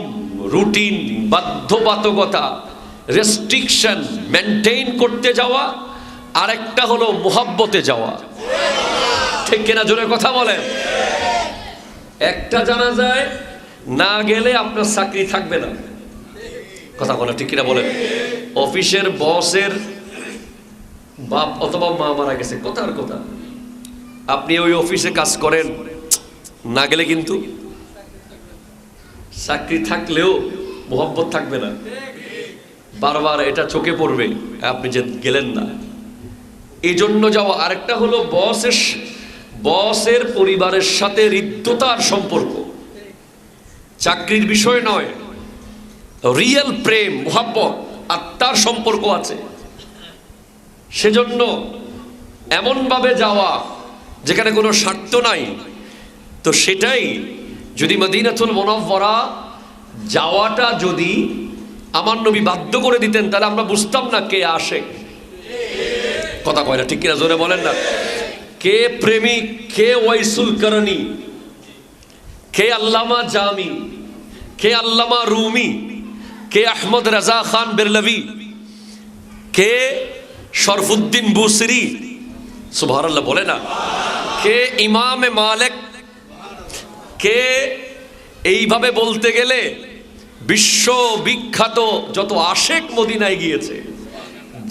রুটিন, বাধ্যবাধকতা, রেস্ট্রিকশন মেনটেইন করতে যাওয়া, আর একটা হলো মুহাব্বতে যাওয়া। ঠিক কিনা জোরে কথা বলেন? একটা জানা যায় না গেলে আপনার চাকরি থাকবে না, কথা বলে ঠিক কিনা বলেন? অফিসের বসের বাপ অথবা মা মারা গেছে, কথার কথা, আপনি ওই অফিসে কাজ করেন, না গেলে কিন্তু চাকরি থাকলেও মুহাব্বত থাকবে না, বারবার এটা চোখে পড়বে আপনি যে গেলেন না, এই জন্য যাওয়া। আরেকটা হলো বসের পরিবারের সাথে হৃদ্যতার সম্পর্ক, চাকরির বিষয় নয়, রিয়েল প্রেম, মুহাব্বত, আত্মার সম্পর্ক আছে। সেজন্য এমন ভাবে যাওয়া যেখানে কোনো স্বার্থ নাই। তো সেটাই যদি মদিনাতুল মুনাওয়ারা যাওয়াটা যদি আমার নবী বাধ্য করে দিতেন, তাহলে আমরা বুঝতাম না কে আশিক, কথা কয় না ঠিক কিনা জোরে বলেন না? কে প্রেমিক, কে ওয়াইসুল করণী, কে আল্লামা জামি, কে আল্লামা রুমি, কে আহমদ রাজা খান বেরলভি, কে শরফুদ্দিন বুসরি, সুবহানাল্লাহ বলে না, কে ইমামে মালিক, কে এইভাবে বলতে গেলে বিশ্ব বিখ্যাত যত আশেক মদিনায় গিয়েছে,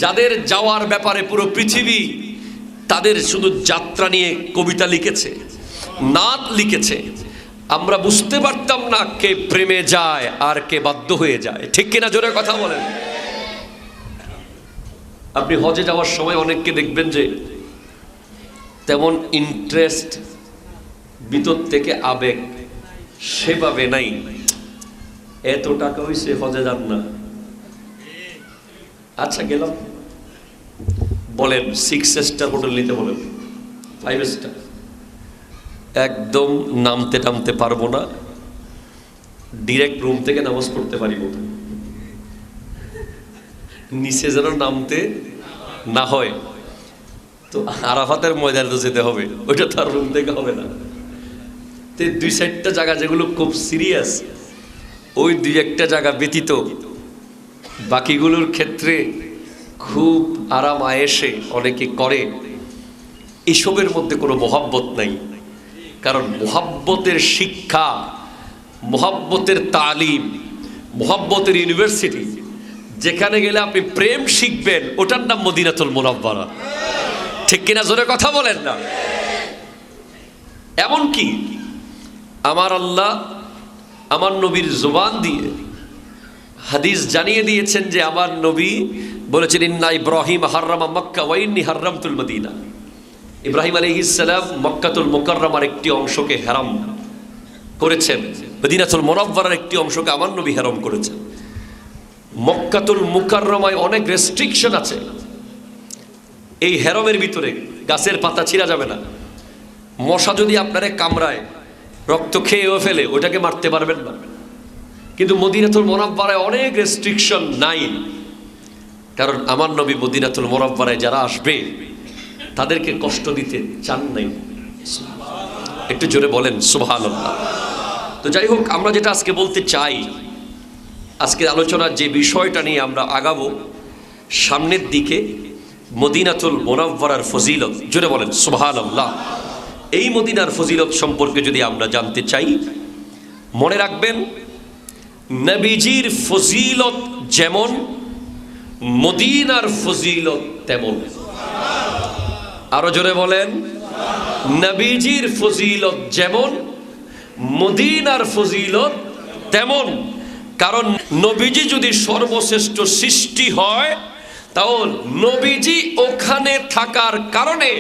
যাদের যাওয়ার ব্যাপারে পুরো পৃথিবী তাদের শুধু যাত্রা নিয়ে কবিতা লিখেছে, নাত লিখেছে। আমরা বুঝতে পারতাম না কে প্রেমে যায় আর কে বাধ্য হয়ে যায়। ঠিক কিনা জোরে কথা বলেন? আপনি হজে যাওয়ার সময় অনেককে দেখবেন যে তেমন ইন্টারেস্ট, ভিতর থেকে আবেগ সেভাবে নাই। এত টাকা হইছে হজে যান না, আচ্ছা গেলাম, বলেন 6 স্টার হোটেল নিতে বলেন, 5 স্টার, একদম নামতে নামতে পারবো না, ডিরেক্ট রুম থেকে নামাজ পড়তে পারিব, নিচে যেন নামতে না হয়। তো আরাফাতের ময়দানে তো যেতে হবে, ওইটা তার রুম থেকে হবে না। তো 2-4টা জায়গা যেগুলো খুব সিরিয়াস, ওই 2-1টা জায়গা ব্যতীত বাকিগুলোর ক্ষেত্রে খুব আরাম আয়েশে অনেকে করে, এসবের মধ্যে কোনো মোহাব্বত নাই। কারণ মোহাব্বতের শিক্ষা, মোহাব্বতের তালিম, মোহাব্বতের ইউনিভার্সিটি, যেখানে গেলে আপনি প্রেম শিখবেন, ওটার নাম মদিনাতুল মুনাওয়ারা। ঠিক কিনা? জোরে কথা বলেন না। এমন কি আমার আল্লাহ আমার নবীর জবান দিয়ে হাদিস জানিয়ে দিয়েছেন যে আমার নবী বলেছেন, ইন্না ইব্রাহিম হাররামা মক্কা ওয়া ইন্নী হাররামতুল মদিনা। ইব্রাহিম আলাইহিস সালাম মক্কাতুল মুকাররমার একটি অংশকে হারাম করেছেন, মদিনাতুল মুনাওয়ারার একটি অংশকে আমার নবী হারাম করেছেন। মক্কাতুল মুকাররমায় অনেক রেস্ট্রিকশন আছে। এই হেরমের ভিতরে গাছের পাতা ছিঁড়া যাবে না, মশা যদি আপনারে কামড়ায় রক্ত খেয়েও ফেলে ওটাকে মারতে পারবেন না। কিন্তু মদিনাতুল মুনাওয়ারায় অনেক রেস্ট্রিকশন নাই, কারণ আমার নবী মদিনাতুল মুনাওয়ারায় যারা আসবে তাদেরকে কষ্ট দিতে চান নাই। একটু জোরে বলেন সুবহানাল্লাহ। তো যাই হোক, আমরা যেটা আজকে বলতে চাই, আজকের আলোচনার যে বিষয়টা নিয়ে আমরা আগাবো সামনের দিকে, মদিনাতুল মুনাওয়ারার ফজিলত। জোরে বলেন সুবহানাল্লাহ। এই মদিনার ফজিলত সম্পর্কে যদি আমরা জানতে চাই, মনে রাখবেন নবীজির ফজিলত যেমন, মদিনার ফজিলত তেমন। আরো জোরে বলেন, নবীজির ফজিলত যেমন, মদিনার ফজিলত তেমন। কারণ নবীজি যদি সর্বশ্রেষ্ঠ সৃষ্টি হয়, তাহলে নবীজি ওখানে থাকার কারণে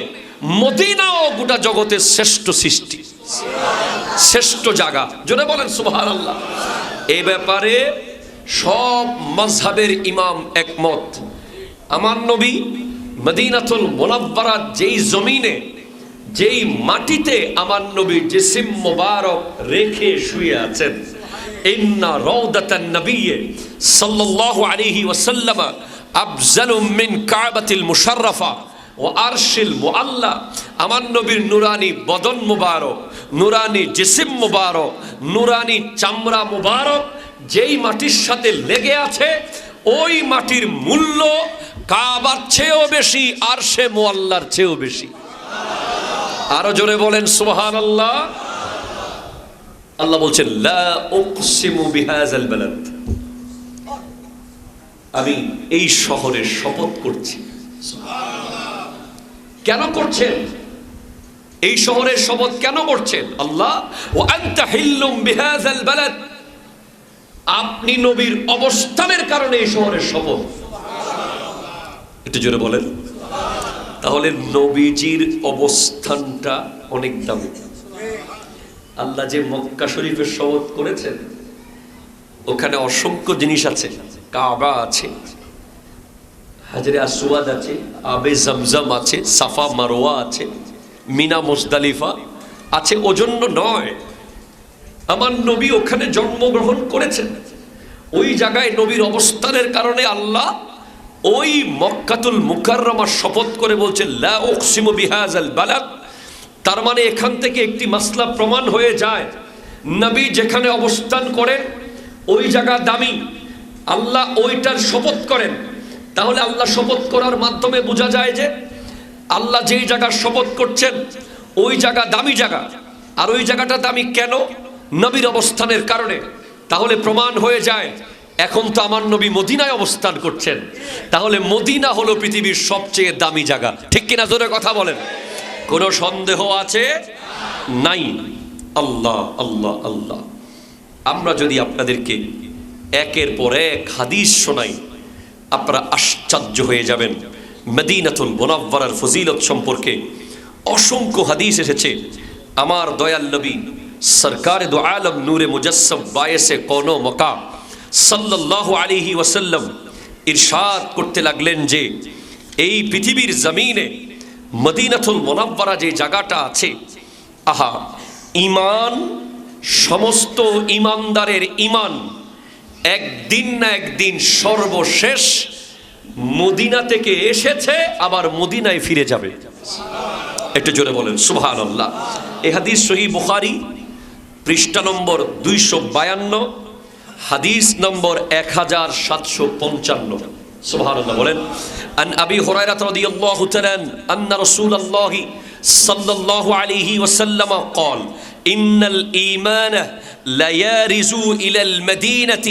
মদিনাও গোটা জগতের শ্রেষ্ঠ সৃষ্টি, শ্রেষ্ঠ জায়গা। জোরে বলেন সুবহানাল্লাহ। এই ব্যাপারে সব মাযহাবের ইমাম একমত। আমার নবী মদিনাতুল মুনাওয়ারা যেই জমিনে, যেই মাটিতে আমার নবী জিসিম মুবারক রেখে শুয়ে আছেন, ইন্না রাউদাতান নবী সাল্লাল্লাহু আলাইহি ওয়াসাল্লাম আফজালু মিন কাবাতিল মুশাররাফা ও আরশিল মুআল্লা। আমার নবীর নুরানি বদন মুবারক, নুরানি জিসিম মুবারক, নুরানি চামড়া মুবারক যেই মাটির সাথে লেগে আছে, ওই মাটির মূল্য কাবার চেয়েও বেশি, আরশে মুআল্লার চেয়েও বেশি। আরো জোরে বলেন সুবহানাল্লাহ। আল্লাহ বলছেন, লা উকসিমু বিহাযাল বালাদ, আমি এই শহরের শপথ করছি। কেন করছেন? এই শহরের শপথ কেন করছেন আল্লাহ? ওয়া আনতা হিল্লুম বিহাযাল বালাদ, আপনি নবীর অবস্থানের কারণে এই শহরের শপথ। একটু জোরে বলেন। তাহলে নবীজির অবস্থানটা অনেক দামি। আল্লাহ যে মক্কা শরীফের শপথ করেছেন, ওখানে অসংখ্য জিনিস আছে। কাবা আছে, হাজরে আসওয়াদ আছে, আবে জমজম আছে, সাফা মারওয়া আছে, মিনা মুজদালিফা আছে। ওজন্য নয়, আমার নবী ওখানে জন্মগ্রহণ করেছেন, ওই জায়গায় নবীর অবস্থানের কারণে আল্লাহ ওই মক্কাতুল মুকাররমার শপথ করে বলছেন, লা উকসিমু বিহাযাল বালাদ। তার মানে এখান থেকে একটি মাসলা প্রমাণ হয়ে যায়, নবী যেখানে অবস্থান করেন ওই জায়গা দামি, আল্লাহ ওইটার শপথ করেন। তাহলে আল্লাহ শপথ করার মাধ্যমে বোঝা যায় যে আল্লাহ যেই জায়গার শপথ করছেন ওই জায়গা দামি জায়গা। আর ওই জায়গাটা দামি কেন? নবীর অবস্থানের কারণে। তাহলে প্রমাণ হয়ে যায়, এখন তো আমার নবী মদিনায় অবস্থান করছেন, তাহলে মদিনা হলো পৃথিবীর সবচেয়ে দামি জায়গা। ঠিক কিনা? জোরে কথা বলেন। কোনো সন্দেহ আছে? নাই। আল্লাহ আল্লাহ আল্লাহ। আমরা যদি আপনাদেরকে একের পর এক হাদিস শোনাই, আপনারা আশ্চর্য হয়ে যাবেন। মদিনাতুল মুনাওয়ারার ফজিলত সম্পর্কে অসংখ্য হাদিস এসেছে। আমার দয়াল নবী সরকারে দো আলম নূরে মুজাসসম বায়েসে কোনো মকা সাল্লাল্লাহু আলাইহি ওয়াসাল্লাম ইরশাদ করতে লাগলেন যে এই পৃথিবীর জমিনে মদিনাতুল মুনাওয়ারা যে জায়গাটা আছে, আহা, ইমান, সমস্ত ইমানদারের ইমান একদিন না একদিন সর্বশেষ মদিনা থেকে এসেছে, আবার মদিনায় ফিরে যাবে। একটু জোরে বলেন সুবহানাল্লাহ। এই হাদিস সহিহ বুখারী পৃষ্ঠা নম্বর 252, হাদিস নম্বর 1755। সুবহানাল্লাহ বলেন। আন আবি হুরায়রা রাদিয়াল্লাহু তাআলা আন্না রাসূলুল্লাহ সাল্লাল্লাহু আলাইহি ওয়াসাল্লাম قال إن الإيمان لا يرز إلى المدينة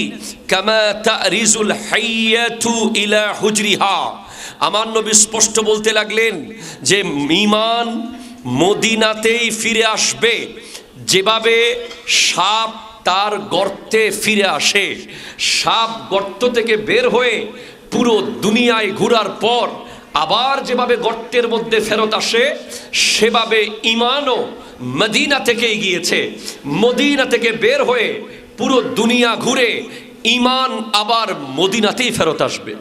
كما تأرز الحية إلى حجرها। আমার নবী স্পষ্ট বলতে লাগলেন যে ঈমান মদিনাতেই ফিরে আসবে যেভাবে সাপ তার গর্তে ফিরে আসে। সাপ গর্ত থেকে বের হয়ে পুরো দুনিয়ায় ঘোরার পর আবার যেভাবে গর্তের মধ্যে ফেরত আসে, সেভাবে ঈমানও মদিনা থেকে গিয়েছে। মদিনা থেকে বের হয়ে পুরো দুনিয়া ঘুরে ঈমান আবার মদিনাতেই ফেরত আসবে।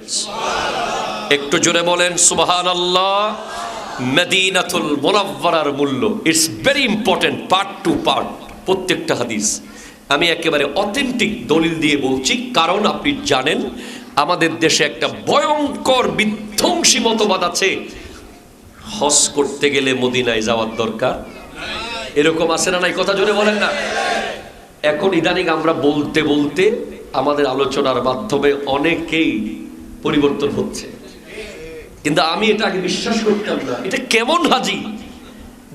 একটু জোরে বলেন সুবহানাল্লাহ। মদিনাতুল মুনাওয়ারার মূল্য, it's very important. Part to part প্রত্যেকটা হাদিস আমি একেবারে অথেন্টিক দলিল দিয়ে বলছি, কারণ আপনি জানেন আমাদের দেশে একটা ভয়ঙ্কর বিধ্বংসী মতবাদ আছে, হজ করতে গেলে মদিনায় যাওয়ার দরকার। এরকম আছে না নাই? কথা জোরে বলেন না। এখন ইদানিং আমরা বলতে বলতে আমাদের আলোচনার মাধ্যমে অনেকেই পরিবর্তন হচ্ছে, কিন্তু আমি এটা আগে বিশ্বাস করতাম না। এটা কেমন হাজি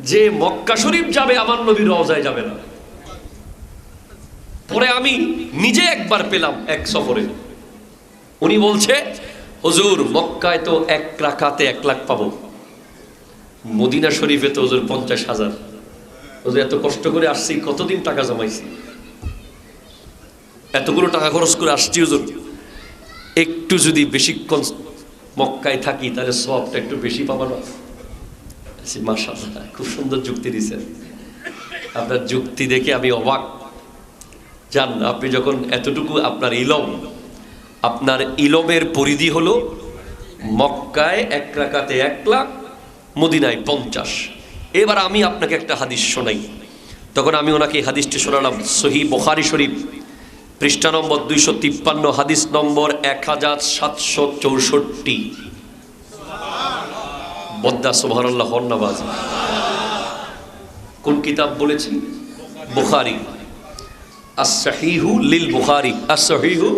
যে মক্কা শরীফ যাবে আমার নবীর রওজায় যাবে না? পরে আমি নিজে একবার পেলাম এক সফরে, উনি বলছে হুজুর মক্কায় তো 1 রাকাতে 1 লাখ পাবো, মদিনা শরীফে তো হুজুর 50,000। হুজুর এত কষ্ট করে আসছি, কতদিন টাকা জমাইছি, এতগুলো টাকা খরচ করে আসছি হুজুর, একটু যদি বেশিক্ষণ মক্কায় থাকি তাহলে সবটা একটু বেশি পাবো না? মাশাআল্লাহ, খুব সুন্দর যুক্তি দিয়েছেন। আপনার যুক্তি দেখে আমি অবাক। জান, আপনি যখন এতটুকু আপনার ইলমের পরিধি হলো মক্কায় 1 রাকাতে 1 লাখ, মদিনায় 50। এবার আমি আপনাকে একটা হাদিস শোনাই। তখন আমি ওনাকে হাদিসটি শোনালাম। সহিহ বুখারী শরীফ পৃষ্ঠা নম্বর 253, হাদিস নম্বর 1764। বদ্দা সুবহানাল্লাহ হন্নাবাজ। কোন কিতাব বলেছি? Bukhari. as-sahihu lil bukhari, as-sahihu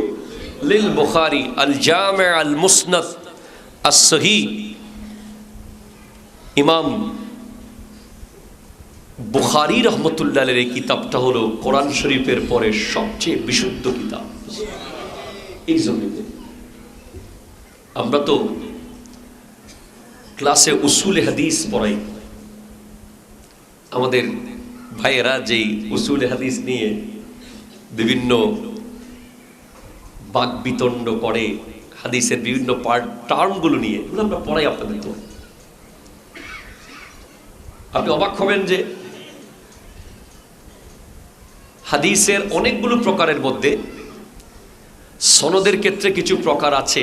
lil bukhari, al-jami' al-musnad as-sahih। ইমাম বুখারী রহমতুল্লাহ আলাইহির এই কিতাবটা হলো কোরআন শরীফের পরে সবচেয়ে বিশুদ্ধ কিতাব। এই জন্য আমরা তো ক্লাসে উসুলে হাদিস পড়াই, আমাদের ভাইয়েরা যেই উসুলে হাদিস নিয়ে বিভিন্ন বাক বিতণ্ড করে, হাদিসের বিভিন্ন টার্মগুলো নিয়ে এগুলো আমরা পড়াই আপনাদের। তো আপনি অবাক হবেন যে হাদিসের অনেকগুলো প্রকারের মধ্যে সনদের ক্ষেত্রে কিছু প্রকার আছে,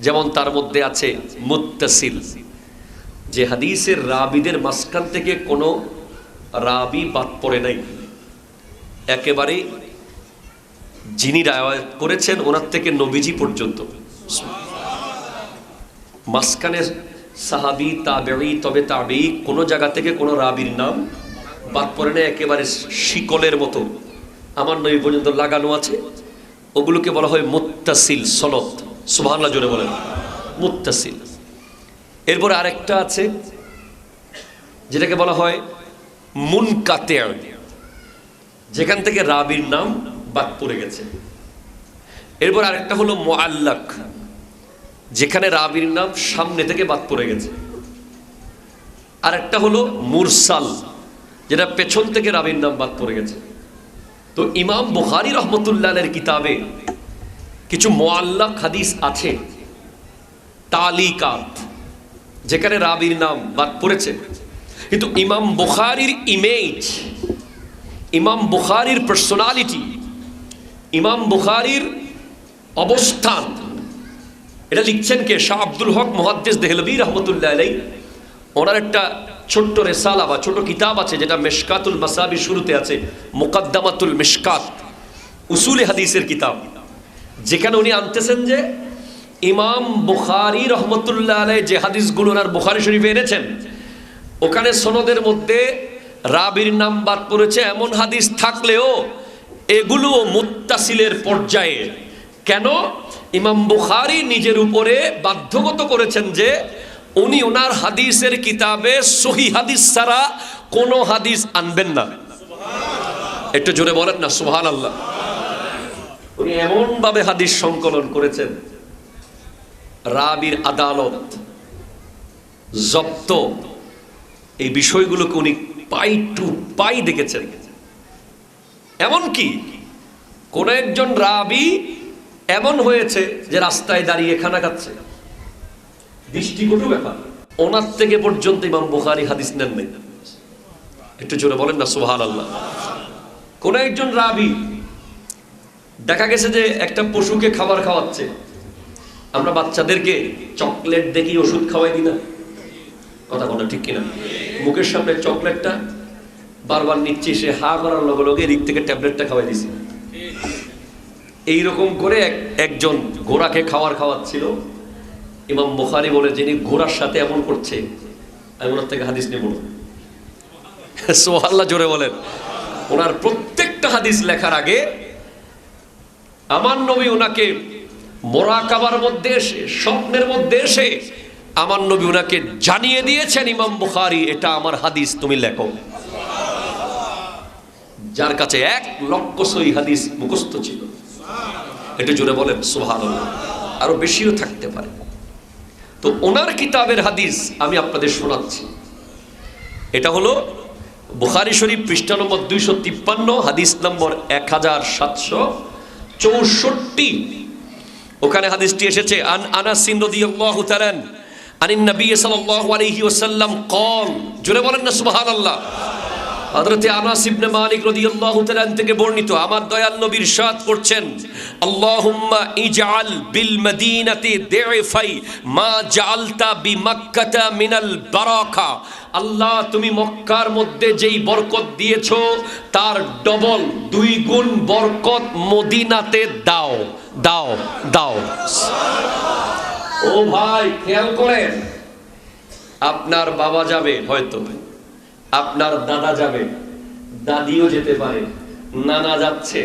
যেমন তার মধ্যে আছে মুত্তাসিল, যে হাদিসের রাবিদের মাঝখান থেকে কোনো রাবি বাদ পড়ে নাই, একেবারে যিনি রাওয়ায়াত করেছেন ওনার থেকে নবীজি পর্যন্ত, মাঝখানে সাহাবী তাবেঈ তবে তাবেঈ কোনো জায়গা থেকে কোনো রাবির নাম বাদ পড়ে না, একেবারে শিকলের মতো আমার নবী পর্যন্ত লাগানো আছে। ওগুলোকে বলা হয় মুত্তাসিল সনদ। সুবহানাল্লাহ জোরে বলেন, মুত্তাসিল। এরপরে আরেকটা আছে যেটাকে বলা হয় মুনকাতি', যেখান থেকে রাবির নাম বাদ পড়ে গেছে। এরপর আরেকটা হলো মুআল্লাক, যেখানে রাবির নাম সামনে থেকে বাদ পড়ে গেছে। আরেকটা হলো মুরসাল, যেটা পেছন থেকে রাবির নাম বাদ পড়ে গেছে। তো ইমাম বুখারী রহমতুল্লাহ আলাইহির কিতাবে কিছু মুআল্লাক হাদিস আছে, তালিকাত, যেখানে রাবির নাম বাদ পড়েছে, কিন্তু ইমাম বুখারীর ইমেজ, ইমাম বুখারীর পার্সোনালিটি, ইমাম বুখারীর অবস্থান, এটা লিখছেন কে? শাহ আব্দুল হক মুহাদ্দিস দেহলভী রহমতুল্লাহ আলাইহি। ওনার একটা ছোট্ট রেসালা বা ছোট কিতাব আছে যেটা মিশকাতুল মাসাবি শুরুতে আছে, মুকদ্দমাতুল মিশকাত, উসুলে হাদিসের কিতাব, যেখানে উনি আনতেছেন যে ইমাম বুখারী রহমতুল্লাহ আলাইহি যে হাদিসগুলো ওনার বুখারী শরীফে এনেছেন, ওখানে সনদের মধ্যে রাবির নাম বাদ পড়েছে এমন হাদিস থাকলেও এগুলো মুত্তাসিলের পর্যায়ে। কেন? ইমাম বুখারী নিজের উপরে বাধ্যগত করেছেন যে উনি ওনার হাদিসের কিতাবে সহিহ হাদিস ছাড়া কোনো হাদিস আনবেন না। একটু জোরে বলেন না সুবহানাল্লাহ। উনি এমন ভাবে হাদিস সংকলন করেছেন, রাবির আদালত, জব্ত, এই বিষয়গুলোকে উনি পাই টু পাই দেখেছেন। এমনকি কোন একজন রাবি এমন হয়েছে যে রাস্তায় দাঁড়িয়ে খানা খাচ্ছে, দৃষ্টিকটু ব্যাপার, ওনার থেকে পর্যন্ত ইমাম বুখারী হাদিস নেন নাই। একটু জোরে বলেন না সুবহানাল্লাহ। কোন একজন রাবি দেখা গেছে যে একটা পশুকে খাবার খাওয়াচ্ছে। আমরা বাচ্চাদেরকে চকলেট দেখি ওষুধ খাওয়াই দিই না, কথা বলা ঠিক কিনা? মুখের সামনে চকলেটটা বারবার নিচ্ছি, সে হা করার লগে লগে এদিক থেকে ট্যাবলেটটা খাওয়াই দিছি। এইরকম করে একজন ঘোড়াকে খাওয়াচ্ছিল। ইমাম বুখারী বলে, যিনি ঘোড়ার সাথে এমন করছে আমি ওনার থেকে হাদিস নেব না। সুবহানাল্লাহ, জোরে বলেন। ওনার প্রত্যেকটা হাদিস লেখার আগে আমার নবী ওনাকে মোরাকাবার মধ্যে এসে, স্বপ্নের মধ্যে এসে আমার নবী ওনাকে জানিয়ে দিয়েছেন, ইমাম বুখারী এটা আমার হাদিস, তুমি লেখো। যার কাছে 1 লক্ষ সহিহ হাদিস মুখস্থ ছিল। এটা জোরে বলেন সুবহানাল্লাহ। আরো বেশিও থাকতে পারে। তো ওনার কিতাবের হাদিস আমি আপনাদের শোনাচ্ছি। এটা হলো বুখারী শরীফ পৃষ্ঠা নম্বর 253, হাদিস নম্বর 1764। ওখানে হাদিসটি এসেছে, আন আনাস রাদিয়াল্লাহু তাআলা আনিন নবী সাল্লাল্লাহু আলাইহি ওয়াসাল্লাম قال, জোরে বলেন না সুবহানাল্লাহ। হযরতে আনাস ইবনে মালিক রাদিয়াল্লাহু তাআলা থেকে বর্ণিত, আমার দয়াল নবী ইরশাদ করছেন, আল্লাহুম্মা ইজআল বিল মদিনাতি দিফাই মা জাআলতা বিমাক্কাতা মিনাল বারাকা। আল্লাহ, তুমি মক্কার মধ্যে যেই বরকত দিয়েছো তার ডবল 2 গুণ বরকত মদিনাতে দাও দাও দাও। ও ভাই, খেয়াল করেন, আপনার বাবা যাবে, হয়তো আপনার দাদা যাবে, দাদিও যেতে পারে, নানা যাচ্ছে,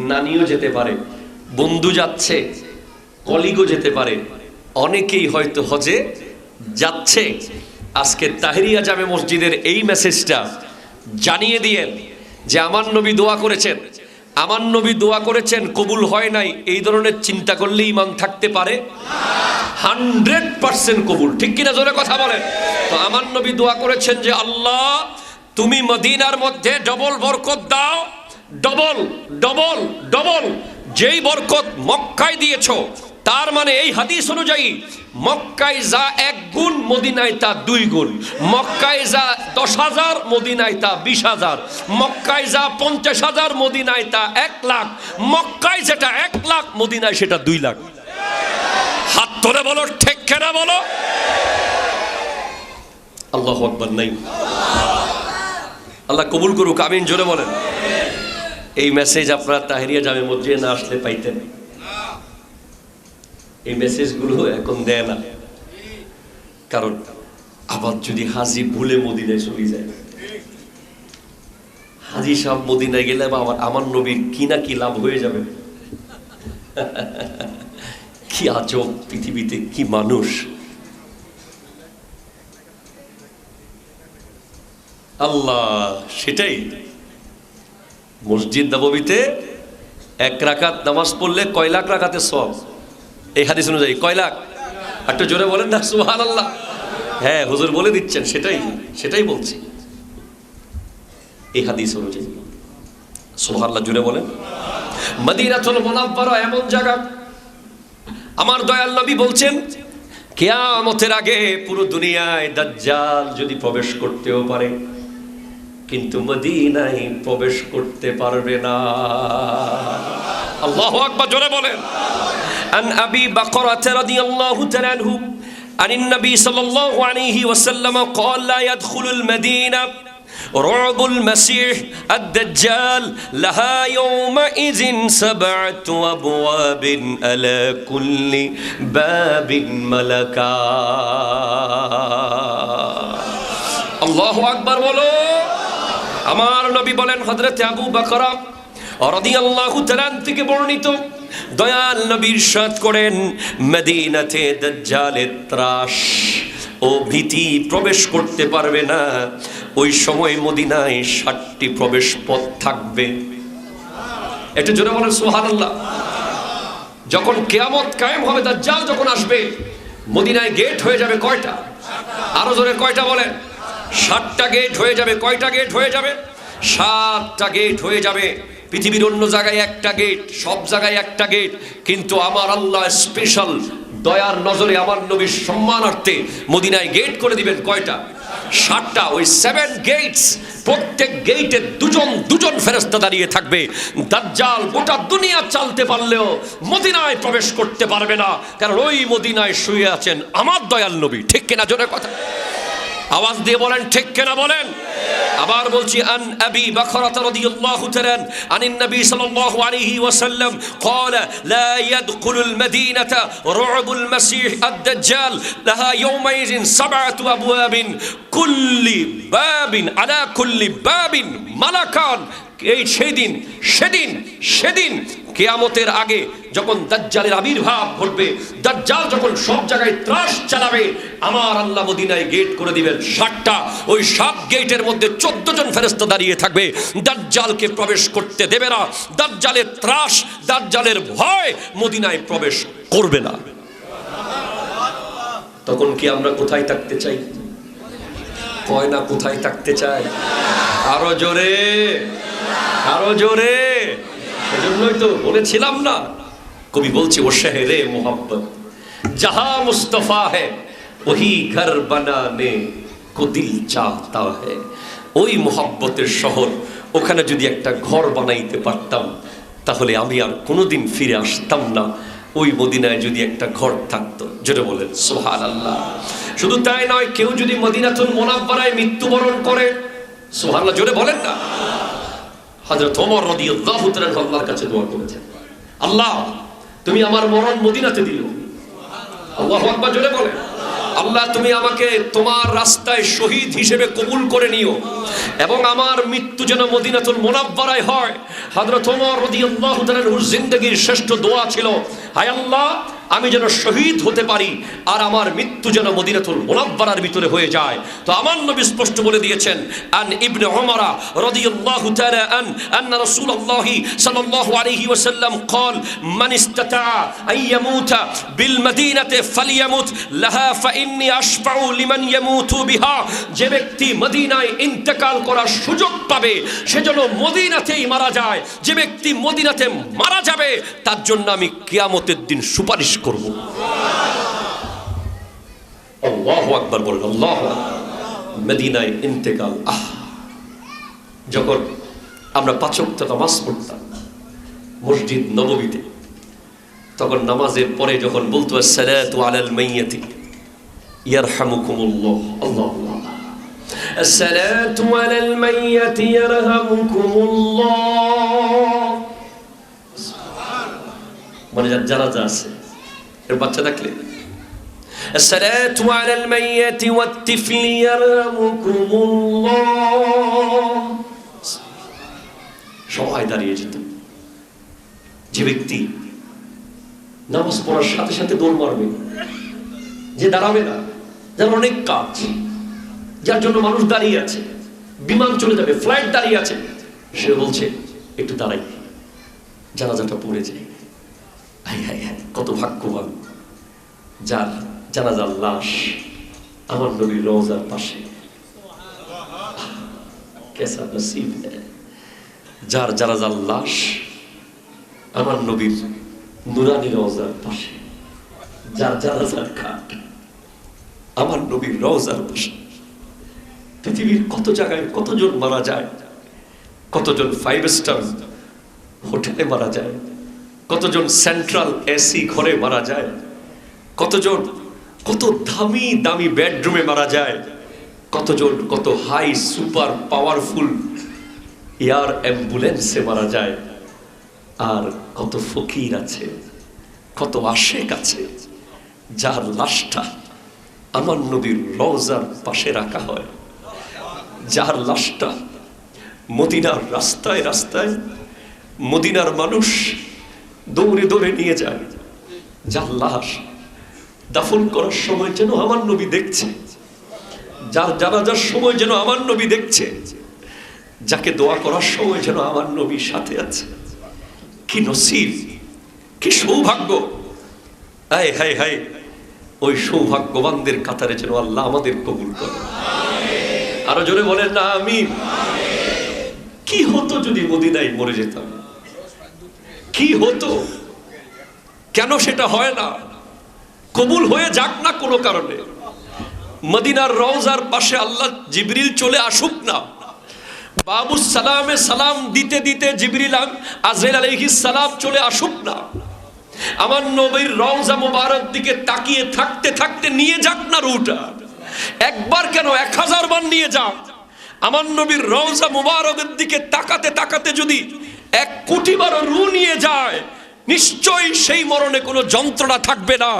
নানিও যেতে পারে, বন্ধু যাচ্ছে, কলিগও যেতে পারে, অনেকেই হয়তো হজে যাচ্ছে। আজকে তাহিরিয়া জামে মসজিদের এই মেসেজটা জানিয়ে দিয়েন যে আমার নবী দোয়া করেছেন, আমার নবী দোয়া করেছেন, কবুল হয় নাই, এই ধরনের চিন্তা করলে ঈমান থাকতে পারে? 100% কবুল, ঠিক কিনা? জোরে কথা বলেন। তো আমার নবী দোয়া করেছেন যে আল্লাহ, তুমি মদিনার মধ্যে ডবল বরকত দাও, ডবল ডবল ডবল। যেই বরকত মক্কায় দিয়েছো, তার মানে এই হাদিস অনুযায়ী মক্কায় যা 1 গুণ, মদিনায় তা 2 গুণ। মক্কায় যা 10,000, মদিনায় তা 20,000। মক্কায় যা 50,000, মদিনায় তা 1 লাখ। মক্কায় যেটা 1 লাখ, মদিনায় সেটা 2 লাখ। হাত ধরে বলো ঠিক কিনা বলো। আল্লাহু আকবার। নাই, আল্লাহ কবুল করুক, আমিন, জোরে বলেন। এই মেসেজ আপনারা তাহিরিয়া জামে মসজিদে না আসলে পাইতেন। এই মেসেজগুলো এখন দেয় না, কারণ আবার যদি হাজি ভুলে মদিনায় চলে যায়, হাজি সাহেব মদিনায় গেলে আবার আমার নবীর কি না কি লাভ হয়ে যাবে। কি আজব পৃথিবীতে, কি মানুষ। আল্লাহ, সেটাই মসজিদ নববীতে 1 রাকাত নামাজ পড়লে কয় লাখ রাকাতে সওয়াব, এই হাদিস অনুযায়ী কয় লাখ? একটু জোরে বলেন না সুবহানাল্লাহ। হ্যাঁ, হুজুর বলে দিচ্ছেন, সেটাই বলছি এই হাদিস অনুযায়ী। সুবহানাল্লাহ, জোরে বলেন। মদিনাতুল মুনাওয়ারা এমন জায়গা, আমার দয়াল নবী বলছেন, কিয়ামতের আগে পুরো দুনিয়ায় দাজ্জাল যদি প্রবেশ করতেও পারে, কিন্তু মদিনায় প্রবেশ করতে পারবে না। আল্লাহু আকবার, জোরে বলেন। আন আবি বকরহ রাদিয়াল্লাহু তাআলা আনহু আনিন নবী সাল্লাল্লাহু আলাইহি ওয়াসাল্লাম قال لا يدخل المدينة رعب المسيح الدجال لها يومئذ 7 أبواب على كل باب ملكا। আল্লাহু আকবার বলো। আমার নবী বলেন, হযরত আবু বকর রাদিয়াল্লাহু তাআলা থেকে বর্ণিত, দয়াল নবী ইরশাদ করেন, মদিনাতে দাজ্জালের ত্রাস ও ভীতি প্রবেশ করতে পারবে না। ওই সময় মদিনায় 7টি প্রবেশ পথ থাকবে। একটু জোরে বলেন সুবহানাল্লাহ। যখন কিয়ামত কায়েম হবে, দাজ্জাল যখন আসবে, মদিনায় গেট হয়ে যাবে কয়টা? আরো জোরে কয়টা বলেন? 7টা গেট হয়ে যাবে। কয়টা গেট হয়ে যাবে? 7টা গেট হয়ে যাবে। পৃথিবীর অন্য জায়গায় একটা গেট, সব জায়গায় একটা গেট, কিন্তু আমার আল্লাহ স্পেশাল দয়ার নজরে আমার নবীর সম্মানার্থে মদিনায় গেট করে দিবেন কয়টা? 7টা। ওই 7 গেটস, প্রত্যেক গেটে দুজন ফেরেশতা দাঁড়িয়ে থাকবে। দাজ্জাল গোটা দুনিয়া চালতে পারলেও মদিনায় প্রবেশ করতে পারবে না, কারণ ওই মদিনায় শুয়ে আছেন আমার দয়াল নবী। ঠিক কিনা? জোরে কথা আওয়াজ দিয়ে বলেন, ঠিক কিনা বলেন। আবার বলছি, আন আবি বকরতা রাদিয়াল্লাহু তাআলা আনিন নবী সাল্লাল্লাহু আলাইহি ওয়াসাল্লাম قال لا يدخل المدينة رعب المسيح الدجال لها يومئذ 7 أبواب كل باب على كل باب ملكان। এই সেদিন কিয়ামতের আগে যখন দাজ্জালের আবির্ভাব ঘটবে, দাজ্জাল যখন সব জায়গায় ত্রাস চালাবে, আমার আল্লাহ মদিনায় গেট করে দিবেন 7টা। ওই 7 গেটের মধ্যে 14 জন ফেরেশতা দাঁড়িয়ে থাকবে, দাজ্জালকে প্রবেশ করতে দেবে না। দাজ্জালের ত্রাস, দাজ্জালের ভয় মদিনায় প্রবেশ করবে না। তখন কি আমরা কোথায় থাকতে চাই? কয় না কোথায় থাকতে চাই? আরো জোরে, আরো জোরে। এজন্যই তো বলেছিলাম না, কবি বলছে, ও শহরে মোহাব্বত জাহা মুস্তফা है वही घर बनाने को दिल चाहता है। ওই মোহাব্বতের শহর, ওখানে যদি একটা ঘর বানাইতে পারতাম তাহলে আমি আর কোনোদিন ফিরে আসতাম না। ওই মদিনায় যদি একটা ঘর থাকতো। জোরে বলেন সুবহানাল্লাহ। শুধু তাই নয়, কেউ যদি মদিনাতুল মুনাওয়ারায় মৃত্যুবরণ করে, সুবহানাল্লাহ জোরে বলেন না। হযরত ওমর রাদিয়াল্লাহু তাআলা আল্লাহর কাছে দোয়া করেছেন, আল্লাহ তুমি আমার মরণ মদিনাতে দিও। আল্লাহু আকবার জোরে বলেন। আল্লাহ তুমি আমাকে তোমার রাস্তায় শহীদ হিসেবে কবুল করে নিও এবং আমার মৃত্যু যেন মদিনাতুল মুনাওয়ারায় হয়। হযরত ওমর রাদিয়াল্লাহু তাআলার জিন্দেগীর শ্রেষ্ঠ দোয়া ছিল, হায় আল্লাহ আমি যেন শহীদ হতে পারি আর আমার মৃত্যু যেন মদিনাতুল মুনাওয়ারার ভিতরে হয়ে যায়। তো আমার নবী স্পষ্ট বলে দিয়েছেন, আন ইবনে উমর রাদিয়াল্লাহু তাআলা আন্না রাসূলুল্লাহ সাল্লাল্লাহু আলাইহি ওয়াসাল্লাম قال من استطاع ان يموت بالمدينه فليمت لها فاني اشفع لمن يموت بها। যে ব্যক্তি মদিনায় ইন্তেকাল করার সুযোগ পাবে সে যেন মদিনাতেই মারা যায়। যে ব্যক্তি মদিনাতে মারা যাবে তার জন্য আমি কিয়ামতের দিন সুপারিশ করব। আল্লাহু আকবার বলেন, আল্লাহু আকবার। মদিনায় ইন্তেকাল, যখন আমরা 5 ওয়াক্ত নামাজ পড়তাম মসজিদ নববীতে, তখন নামাজের পরে যখন বলতো আসসালাতু আলাল মাইয়্যিতি ইয়ারহামুকুমুল্লাহ, আল্লাহু আকবার, আসসালাতু আলাল মাইয়্যিতি ইয়ারহামুকুমুল্লাহ। মানে যার জানাজা আছে, এর বাচ্চা থাকলে আসসালাতু আলাল মাইয়্যিতি ওয়াত তিফলি ইয়ারহামুকুমুল্লাহ, সবাই দাঁড়িয়ে যেত। যে ব্যক্তি নামাজ পড়ার সাথে সাথে দৌড় মারবে, যে দাঁড়াবে না, যার অনেক কাজ, যার জন্য মানুষ দাঁড়িয়ে আছে, বিমান চলে যাবে, ফ্লাইট দাঁড়িয়ে আছে, সে বলছে একটু দাঁড়াই, জানাজাটা পড়ে যায়। কত ভাগ্যবান যার জানাজার লাশ আমার নবীর রওজার পাশে। কেসা নসিব, যার জানাজার লাশ আমার নবীর নুরানি রওজার পাশে, যার জানাজার খাট আমার নবীর রওজার পাশে। পৃথিবীর কত জায়গায় কতজন মারা যায়, কতজন 5 স্টার হোটেলে মারা যায়, কতজন সেন্ট্রাল এসি ঘরে মারা যায়, কতজন কত দামি দামি বেডরুমে মারা যায়, কতজন কত হাই সুপার পাওয়ারফুল এয়ার অ্যাম্বুলেন্সে মারা যায়। আর কত ফকির আছে, কত আশেক আছে, যার লাশটা আমার নবীর রওজার পাশে রাখা হয়, যার লাশটা মদিনার রাস্তায় রাস্তায় মদিনার মানুষ দৌড়ে দৌড়ে নিয়ে যায়, যার লাশ দাফন করার সময় যেন আমার নবী দেখছে, যার জানাজার সময় যেন আমার নবী দেখছে, যাকে দোয়া করার সময় যেন আমার নবীর সাথে আছে। কি নসিব, কি সৌভাগ্য! হায় হায় হায়, ওই সৌভাগ্যবানদের কাতারে যেন আল্লাহ আমাদের কবুল করে। আরো জোরে বলেন না আমিন। কি হতো যদি মদিনায় মরে যেতাম? কি হতো? কেন সেটা হয় না? কবুল হয়ে যাক না কোনো কারণে। মদিনার রওজার পাশে আল্লাহ জিবরিল চলে আসুক না, বাবু সালামে সালাম দিতে দিতে জিবরিল আজরাইল আলাইহিস সালাম চলে আসুক না, আমার নবীর রওজা মুবারক দিকে তাকিয়ে থাকতে থাকতে নিয়ে যাক না রুটা। একবার কেন 1000 বার নিয়ে যাক। আমার নবীর রওজা মুবারকের দিকে তাকাতে তাকাতে যদি 1 কোটি বার রু নিয়ে যায়, নিশ্চয়ই সেই মরণে কোনো যন্ত্রণা থাকবে না,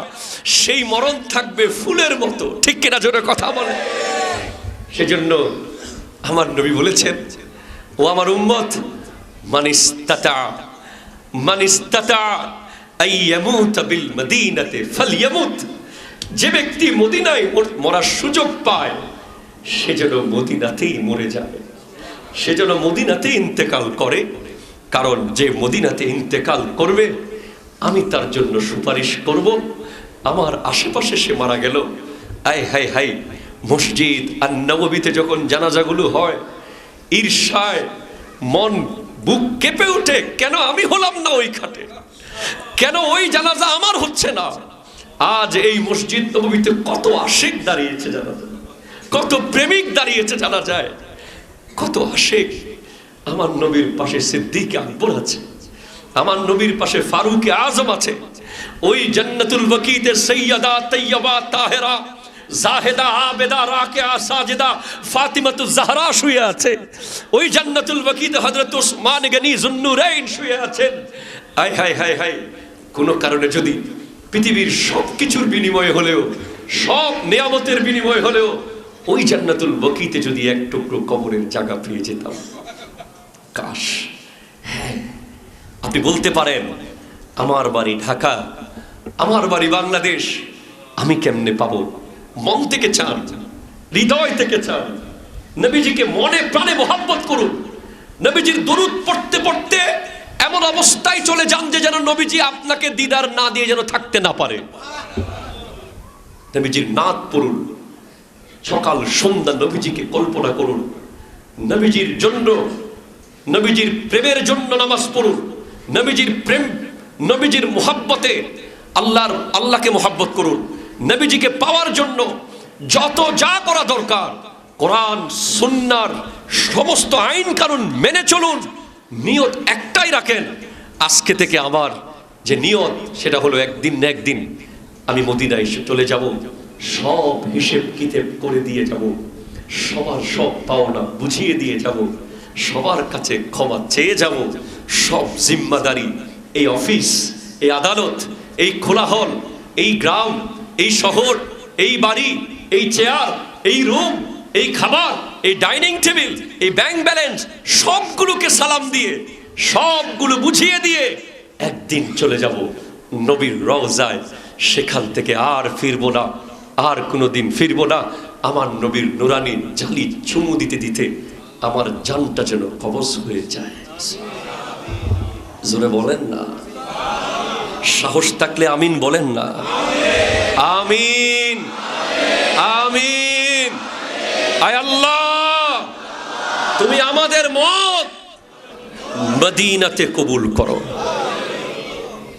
সেই মরণ থাকবে ফুলের মতো। ঠিক কিনা জোরে কথা বলে? সেজন্য আমার নবী বলেছেন, ও আমার উম্মত, মানিস্তাতা আইয়ামুত বিল মদিনাতে ফালইয়ামুত, যে ব্যক্তি মদিনায় মরার সুযোগ পায় সে যেন মদিনাতেই মরে যাবে, সে যেন মদিনাতে ইন্তেকাল করে। কারণ যে মদিনাতে ইন্তেকাল করবে আমি তার জন্য সুপারিশ করব। আমার আশেপাশে সে মারা গেল, আয় হায় হায়, মসজিদ আন-নববীতে যখন জানাজাগুলো হয়, ঈর্ষায় মন বুক কেঁপে ওঠে, কেন আমি হলাম না ওই খাটে, কেন ওই জানাজা আমার হচ্ছে না। আজ এই মসজিদ নববীতে কত আশিক দাঁড়িয়েছে জানা যায়, কত প্রেমিক দাঁড়িয়েছে জানা যায়, কত আশিক। আমার নবীর পাশে সিদ্দিক আকবর আছে, আমার নবীর পাশে ফারুক আজম আছে, ওই জান্নাতুল বাকিতে সাইয়্যিদা তাইয়্যিবা তাহেরা জাহেদা আবেদা রাকিয়া সাজিদা ফাতিমাতুজ জাহরা শুয়ে আছে, ওই জান্নাতুল বাকিতে হযরত ওসমান গনি যুন্নুরাইন শুয়ে আছেন। আয় হায় হায় হায়, কোন কারণে যদি পৃথিবীর সব কিছুর বিনিময় হলেও, সব নিয়ামতের বিনিময় হলেও ওই জান্নাতুল বাকিতে যদি 1 টুকরো কবরের জায়গা পেয়ে যেতাম, কাশ। হ্যাঁ, আপনি বলতে পারেন আমার বাড়ি ঢাকা, আমার বাড়ি বাংলাদেশ, আমি কেমনে পাবো? মন থেকে চান, হৃদয় থেকে চান, নবীজিকে মনে প্রাণে মোহাব্বত করুন, নবীজির দরুদ পড়তে পড়তে এমন অবস্থায় চলে যান যে যেন নবীজি আপনাকে দিদার না দিয়ে যেন থাকতে না পারে। নবীজির নাত পড়ুন, সকাল সন্ধ্যা নবীজিকে কল্পনা করুন, নবীজির জন্য, নবীজির প্রেমের জন্য নামাজ পড়ুন, নবীজির প্রেম, নবীজির মুহাব্বতে আল্লাহকে মুহাব্বত করুন, নবীজিকে পাওয়ার জন্য যত যা করা দরকার কোরআন সুন্নাহর সমস্ত আইন কানুন মেনে চলুন। নিয়ত একটাই রাখেন, আজকে থেকে আমার যে নিয়ত সেটা হলো একদিন না একদিন আমি মদিনায় চলে যাব, সব হিসেব কিতাব করে দিয়ে যাব, সবার সব পাওনা বুঝিয়ে দিয়ে যাব, সবার কাছে ক্ষমা চেয়ে যাব, সব জিম্মাদারি, এই অফিস, এই আদালত, এই কোলাহল, এই গ্রাম, এই শহর, এই বাড়ি, এই চেয়ার, এই রুম, এই খাবার, এই ডাইনিং টেবিল, এই ব্যাংক ব্যালেন্স, সবগুলোকে সালাম দিয়ে, সবগুলো বুঝিয়ে দিয়ে একদিন চলে যাব নবীর রওজায়। সেখান থেকে আর ফিরবো না, আর কোনোদিন ফিরবো না। আমার নবীর নুরানি জালি চুমু দিতে দিতে আমার জানটা যেন কবজ হয়ে যায়। জোরে বলেন না, সাহস থাকলে আমিন বলেন না। আমিন আমিন। আয় আল্লাহ, তুমি আমাদের মত মদিনাতে কবুল করো।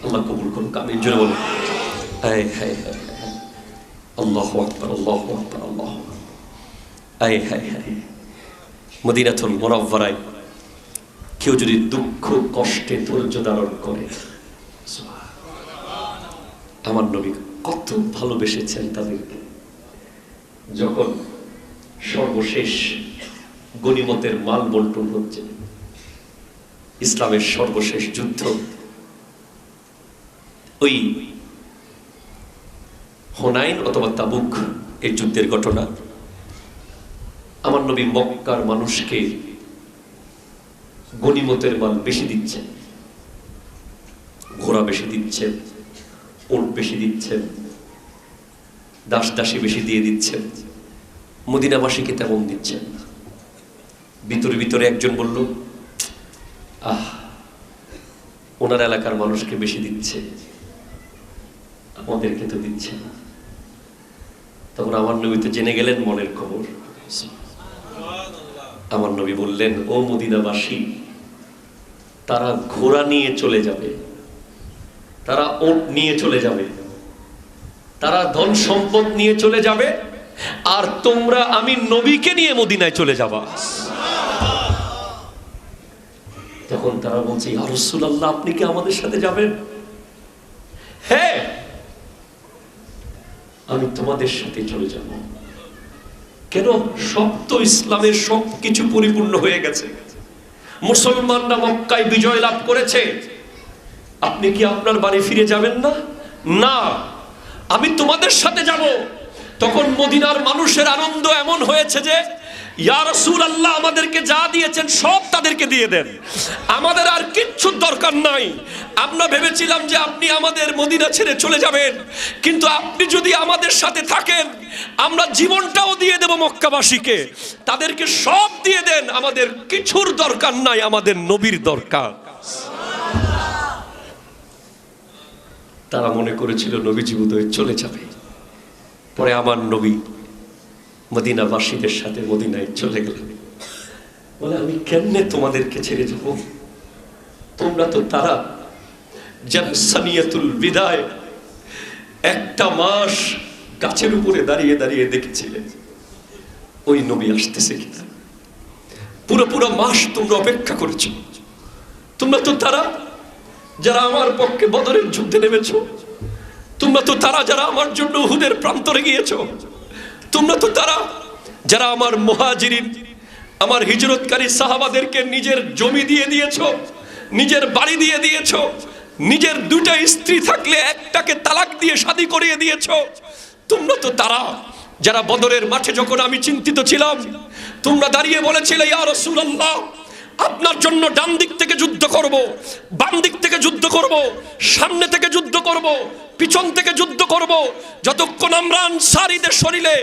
আল্লাহ কবুল করুন, আমিন জোরে বলুন। হায় হায় হায়, আল্লাহু আকবার, আল্লাহু আকবার, আল্লাহু আকবার। হায় হায় হায়, মদিনাতুল মুনাওয়ারায় কেউ যদি দুঃখ কষ্টে ধৈর্য ধারণ করে, আমার নবী কত ভালোবেসেছেন তাদেরকে। যখন সর্বশেষ গনিমতের মাল বন্টন হচ্ছে, ইসলামের সর্বশেষ যুদ্ধ, ওই হুনাইন অথবা তাবুক এই যুদ্ধের ঘটনা, আমার নবী মক্কার মানুষকে গনিমতের মাল বেশি দিচ্ছেন। ঘোড়া বেশি দিচ্ছেন, উট বেশি দিচ্ছেন, দাস দাসী বেশি দিয়ে দিচ্ছেন, মদিনাবাসীকে তেমন দিচ্ছেন না। ভিতরে ভিতরে একজন বলল, ওনার এলাকার মানুষকে বেশি দিচ্ছে, আমাদেরকে তো দিচ্ছে না। তখন আমার নবী তো জেনে গেলেন মনের খবর। আমার নবী বললেন, ও মদিনাবাসী, তারা ঘোড়া নিয়ে চলে যাবে, তারা উট নিয়ে চলে যাবে, তারা ধন সম্পদ নিয়ে চলে যাবে, আর তোমরা আমি নবীকে নিয়ে মদিনায় চলে যাবা। তখন তারা বলছে, ইয়া রাসূলুল্লাহ, আপনি কি আমাদের সাথে যাবেন? হ্যাঁ, আমি তোমাদের সাথে চলে যাব। কেন? সব তো ইসলামের সব কিছু পরিপূর্ণ হয়ে গেছে, মুসলমানরা মক্কায় বিজয় লাভ করেছে, আপনি কি আপনার বাড়ি ফিরে যাবেন না? না, আমি তোমাদের সাথে যাব। তখন মদিনার মানুষের আনন্দ এমন হয়েছে যে, ইয়া রাসূলুল্লাহ, আমাদেরকে যা দিয়েছেন সব তাদেরকে দিয়ে দেন, আমাদের আর কিচ্ছু দরকার নাই। আমরা ভেবেছিলাম যে আপনি আমাদের মদিনা ছেড়ে চলে যাবেন, কিন্তু আপনি যদি আমাদের সাথে থাকেন আমরা জীবনটাও দিয়ে দেব মক্কাবাসীকে, তাদেরকে সব দিয়ে দেন, আমাদের কিছুর দরকার নাই, আমাদের নবীর দরকার। তারা মনে করেছিল নবীজি বোধহয় চলে যাবে। পরে আমার নবী মদিনাবাসীদের সাথে মদিনায় চলে গেলেন। বলে, আমি কেমনে তোমাদেরকে ছেড়ে যাব? তোমরা তো তারা যারা সানিয়াতুল বিদায় একটা মাস গাছের উপরে দাঁড়িয়ে দাঁড়িয়ে দেখেছিলেন ওই নবী আসতেছে কিনা। পুরো মাস তোমরা অপেক্ষা করেছো। তোমরা তো তারা যারা আমার পক্ষে বদরের যুদ্ধে নেমেছো। তোমরা তো তারা যারা আমার জন্য উহুদের প্রান্তরে গিয়েছো। তোমরা তো তারা যারা আমার মুহাজিরিন, আমার হিজরতকারী সাহাবাদেরকে নিজের জমি দিয়ে দিয়েছো, নিজের বাড়ি দিয়ে দিয়েছো, নিজের দুটা স্ত্রী থাকলে একটাকে তালাক দিয়ে শাদী করিয়ে দিয়েছো। তোমরা তো তারা যারা বদরের মাঠে যখন আমি চিন্তিত ছিলাম তোমরা দাঁড়িয়ে বলেছিলে, ইয়া রাসূলুল্লাহ, আপনার জন্য ডান দিক থেকে যুদ্ধ করব, বাম দিক থেকে যুদ্ধ করব, সামনে থেকে যুদ্ধ করব, পিছন থেকে যুদ্ধ করব, যতক্ষণ আমরা আনসারীদের শরীরে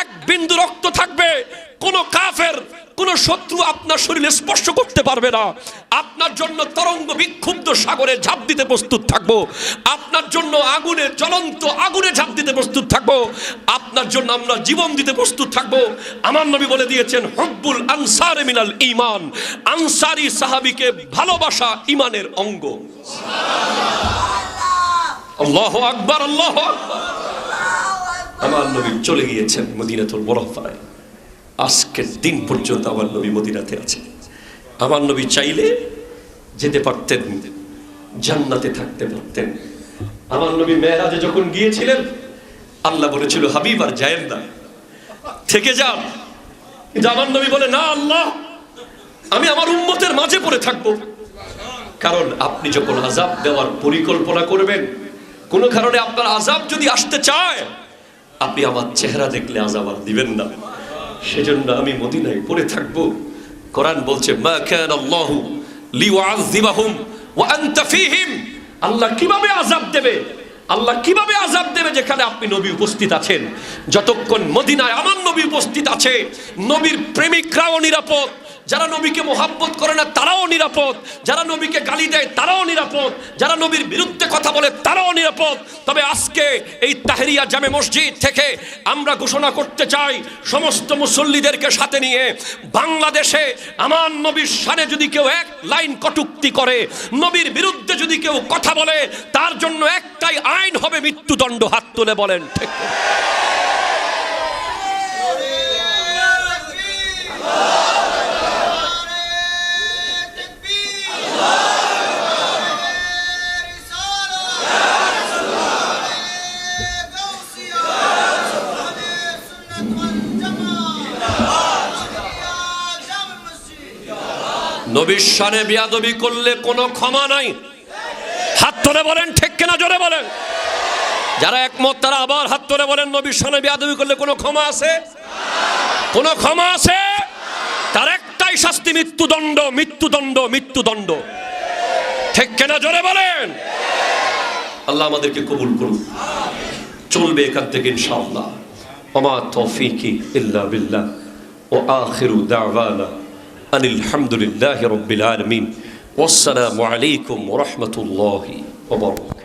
এক বিন্দু রক্ত থাকবে কোন কাফের, কোন শত্রু আপনার শরীরে স্পর্শ করতে পারবে না। আপনার জন্য তরঙ্গ বিক্ষুব্ধ সাগরে ঝাঁপ দিতে প্রস্তুত থাকবো, আপনার জন্য আগুনে, জ্বলন্ত আগুনে ঝাঁপ দিতে প্রস্তুত থাকবো, আপনার জন্য আমরা জীবন দিতে প্রস্তুত থাকবো। আমার নবী বলে দিয়েছেন, হুব্বুল আনসারে মিনাল ঈমান, আনসারী সাহাবীকে ভালোবাসা ঈমানের অঙ্গ। আল্লাহু আকবার, আল্লাহু আকবার। আমার নবী চলে গিয়েছেন মদিনাতুল মুনাওয়ারায়। আজকের দিন পর্যন্ত আমার নবী মদিনাতে আছে। আমার নবী চাইলে যেতে পারতেন, জান্নাতে থাকতে পারতেন। আমার নবী মেরাজে যখন গিয়েছিলেন আল্লাহ বলেছিল, হাবিব আর যায়েন না, থেকে যান। কিন্তু আমার নবী বলে, না আল্লাহ, আমি আমার উম্মতের মাঝে পড়ে থাকবো। কারণ আপনি যখন আযাব দেওয়ার পরিকল্পনা করবেন, কোনো কারণে আপনার আযাব যদি আসতে চায়, আপনি আমার চেহারা দেখলে আযাব আর দিবেন না। সেজন্য আমি মদিনায় পড়ে থাকবো। কোরআন বলছে, মা কানা আল্লাহু লিউআযিবাহুম ওয়া আনতা ফীহিম। আল্লাহ কিভাবে আযাব দেবে? আল্লাহ কিভাবে আযাব দেবে যেখানে আপনি নবী উপস্থিত আছেন? যতক্ষণ মদিনায় আমার নবী উপস্থিত আছে, নবীর প্রেমিকরাও নিরাপদ, যারা নবীকে মোহাব্বত করে না তারাও নিরাপদ, যারা নবীকে গালি দেয় তারাও নিরাপদ, যারা নবীর বিরুদ্ধে কথা বলে তারাও নিরাপদ। তবে আজকে এই তাহরিয়া জামে মসজিদ থেকে আমরা ঘোষণা করতে চাই, সমস্ত মুসল্লিদেরকে সাথে নিয়ে, বাংলাদেশে আমার নবীর শানে যদি কেউ এক লাইন কটূক্তি করে, নবীর বিরুদ্ধে যদি কেউ কথা বলে, তার জন্য একটাই আইন হবে মৃত্যুদণ্ড। হাত তুলে বলেন ঠিক? নবীর শানে বেয়াদবি করলে কোনো ক্ষমা নাই। হাত তুলে বলেন ঠিক কিনা, জোরে বলেন। যারা একমত তারা আবার হাত তুলে বলেন, নবীর শানে বেয়াদবি করলে কোনো ক্ষমা আছে? কোনো ক্ষমা আছে? তার একটাই শাস্তি, মৃত্যুদণ্ড, মৃত্যুদণ্ড, মৃত্যুদণ্ড। ঠিক কিনা, জোরে বলেন। আল্লাহ আমাদেরকে কবুল করুন। চলবে এখান থেকে ইনশাআল্লাহ। ওমা তৌফিকি ইল্লা বিল্লাহ ওয়া আখিরু দাওয়ানা আনিল হামদুলিল্লাহি রাব্বিল আলামিন। ওয়াসসালামু আলাইকুম ওয়া রাহমাতুল্লাহি ওয়া বারাকাতুহু।